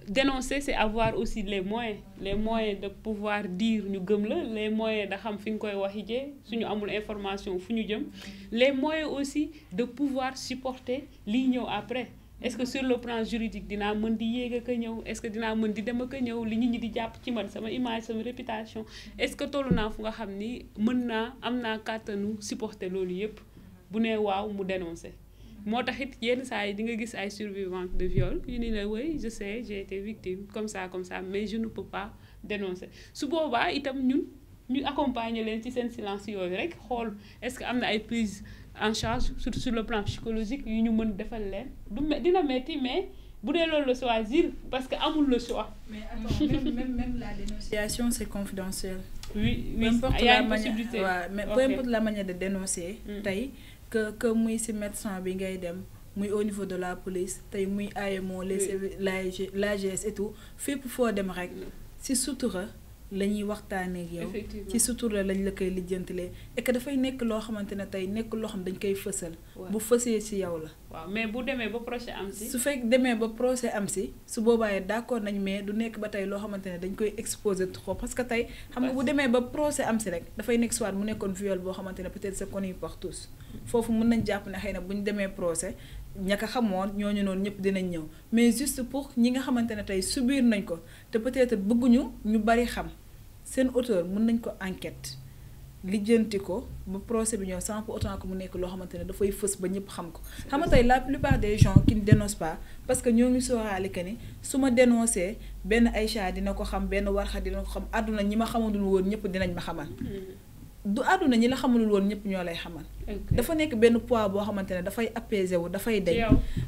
dénoncer c'est avoir aussi les moyens de pouvoir dire ñu gëm la les moyens de xam fi nga koy waxi jee suñu amul information fu ñu jëm les moyens aussi de pouvoir supporter lii ñëw après est-ce que sur le plan juridique dinaa mën di yéeg ak a ñëw est-ce que dinaa mën di dem ak a ñëw li nit ñi di jàpp ci man sama image sama réputation est-ce que tollu naa fu nga xam ni mën naa am naa kàttanu supporter loolu yépp bu nee waaw mu dénoncer moo tax it yenn saa yi di nga gis ay survivantes de viol yu ni la oui je sais j'ai été victime comme ça mais je ne peux pas dénoncer su boobaa itam ñun ñu accompagner leen ci seen silence yooyu rek xool est-ce que am na ay prise en charge surtout sur le plan psychologique yu ñu mën defal leen dina metti mais bu dee loolu la choisir parce que amul le choix. mais attends même la dénonciation c'est confidentiel. oui peu importe y a la une manière possibilité. mais peu importe la manière de dénoncer. tey que muy ci médecin bi ngay dem muy au niveau de la police tey muy AEMO l'AGS et tout fépp foo dem rek ci sutura la ñuy waxtaanee ak yow ci sutura lañ la koy lijjantilee et que dafay nekk loo xamante ne tey nekk loo xam dañ koy fësal. bu fësee ci yow la. waaw mais bu demee ba procès am ci. su fekk demee ba procès am ci su boobaa d'accord nañ mais du nekk ba tey loo xamante ne dañ koy exposer trop parce que tey xam nga bu demee ba procès am ci rek dafay nekk soit mu nekkoon viol boo xamante ne peut-être c'est connu par tous foofu mën nañ jàpp ne xëy na bu ñu demee procès ñaka xamoon ñooñu noonu ñëpp dinañ ñëw mais juste pour ñi nga xamante ne tey subir nañ ko te peut-être bëgguñu ñu bari xam seen auteur mën nañ ko enquête lijjanti ko ba procès bi ñëw sans pour autant que mu nekk loo xamante ne dafay fës ba ñëpp xam ko xam nga tey la plupart des gens qui ne dénoncent pas parce que ñoo ngi sóoraale que ni su ma dénoncé benn Aïcha dina ko xam benn Warxa dina ko xam àdduna ñi ma xamanul woon ñëpp dinañ ma xamal du àdduna ñi la xamalul woon ñëpp ñoo lay xamal dafa nekk benn poids boo xamante ne dafay apaiser wu dafay deñ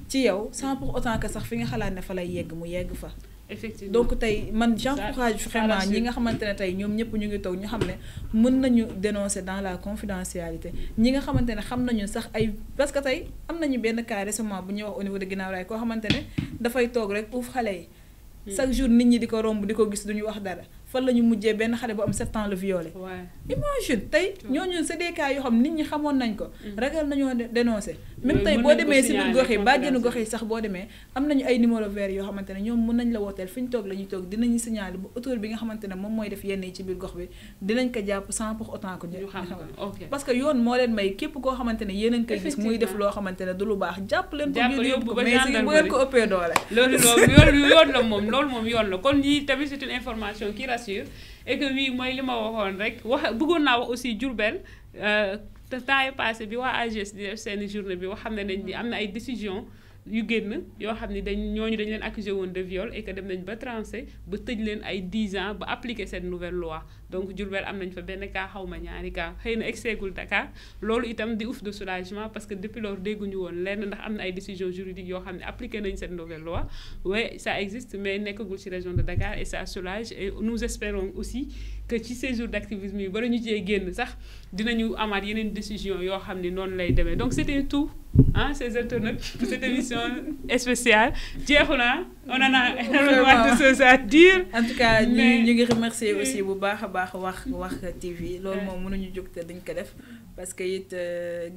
ci yow sans pour autant que sax fi nga xalaat ne fa lay yegg mu yegg fa effectivement donc tey man j'encourage vraiment ñi nga xamante ne tey ñoom ñëpp ñu ngi toog ñu xam ne mën nañu dénoncer dans la confidentialité ñi nga xamante ne xam nañu sax ay parce que tey am nañu benn cas récemment bu ñuy wax au niveau de Guinaw Rail koo xamante ne dafay toog rek uuf xale yi chaque jour nit ñi di ko romb di ko gis duñu wax dara fan la ñu mujjee benn xale bu am 7 ans la violé imagine tey ñooñu c'est des cas yoo xam nit ñi xamoon nañ ko ragal nañoo dénoncer même tey boo demee si biir gox yi bàjjenu gox yi sax boo demee am nañu ay numéro vert yoo xamante ne ñoom mën nañ la wooteel fi ñu toog la ñuy toog dinañu signaler bu auteur bi nga xamante ne moom mooy def yenn yi ci biir gox bi dinañ ko jàpp sans pour autant que ñu xam parce que yoon moo leen may képp koo xamante ne yéen a ngi koy gis muy def loo xamante ne du lu baax jàpp leen ko ngeen yóbbu ko mais si bu ngeen ko ëppee doole loolu yoon la moom loolu moom yoon la kon lii tamit c'est une information qui rassure et que oui mooy li ma waxoon rek wax bëggoon naa wax aussi Diourbel te temps yi passé bi waa AGS di def seen journée bi wax xam ne nañ ni am na ay décision yu génn yoo xam ne ñooñu dañ leen accusé woon de viol et que dem nañ ba tranché ba tëj leen ay 10 ans ba appliquer cette nouvelle loi donc Diourbel am nañ fa benn cas xawma ñaari cas xëy na exeegul Dakar loolu itam di ouf de soulagement parce que depuis lors dégguñu woon lenn ndax am na ay décisions juridiques yoo xam ne appliqué nañ cette nouvelle loi oui ça existe mais nekkagul ci région de Dakar et ça soulage et nous espérons aussi que ci ces jours d'activisme yi bari ñu cee génn sax dinañu amaat yeneen décision yoo xam ne noonu lay demee donc c'était tout hein ces internautes cette émission spéciale jeexu na on en a énormément de choses à dire en tout cas ñu ngi remercier aussi bu baax a baax wax TV loolu moom mënuñu jóg te dañ ko def parce que it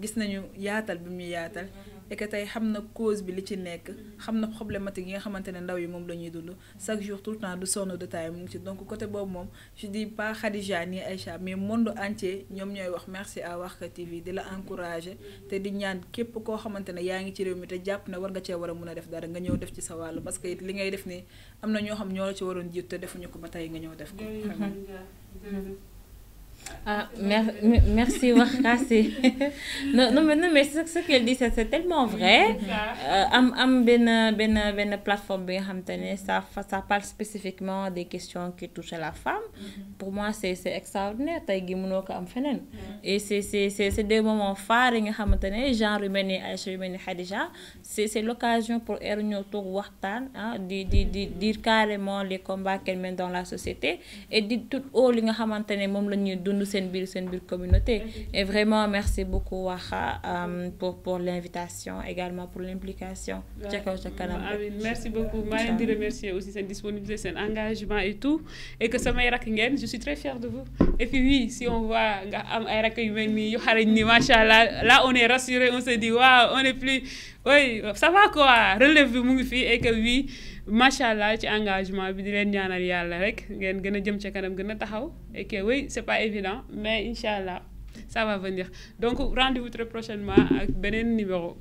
gis nañu yaatal bi mu yaatal et que tey xam na cause bi li ci nekk xam na problématique yi nga xamante ne ndaw yi moom la ñuy dund chaque jour tout le temps du sonn détail mu ngi ci donc côté boobu moom je dis pas Khadija ni Aïcha mais monde entier ñoom ñooy wax merci à Warkha TV di la encourager te di ñaan képp koo xamante ne yaa ngi ci réew mi te jàpp ne war nga cee war a mun a def dara nga ñëw def ci sa wàll parce que it li ngay def ni am na ñoo xam ñoo la ci waroon jiitu te defuñu ko ba tey nga ñëw def ko. Ah, merci Warkha, non mais ce qu'elle dit c'est tellement vrai. Am ben plateforme bi nga xamantene ça parle spécifiquement des questions qui touchent à la femme. Pour moi c'est extraordinaire tay gi mëno ko am fenen. et c'est des moments phares yi nga xamante ne genre yu mel ni Aïcha yu mel ni Khadija c'est l'occasion pour elle ñoo toog waxtaan di dire carrément les combats qu'elle mène dans la société et di tout haut li nga xamante ne moom la ñuy dund seen biir communauté et vraiment merci beaucoup Warkha pour l'invitation également pour l'implication ca kaw ca kanam merci beaucoup maa leen di remercier aussi seen disponibilité seen engagement et tout et que samay rakk ngeen je suis très fière de vous et puis oui si on voit nga am ay rakk yu mel ni yu xarañ ni machallah là on est rassuré on se dit waouh on est plus oui ça va quoi relève bi mu ngi fii et que oui machallah ci engagement bi di leen ñaanal yàlla rek ngeen gën a jëm ca kanam gën a taxaw et que oui c'est pas évident mais inchallah ça va venir donc rendez-vous très prochainement avec beneen numéro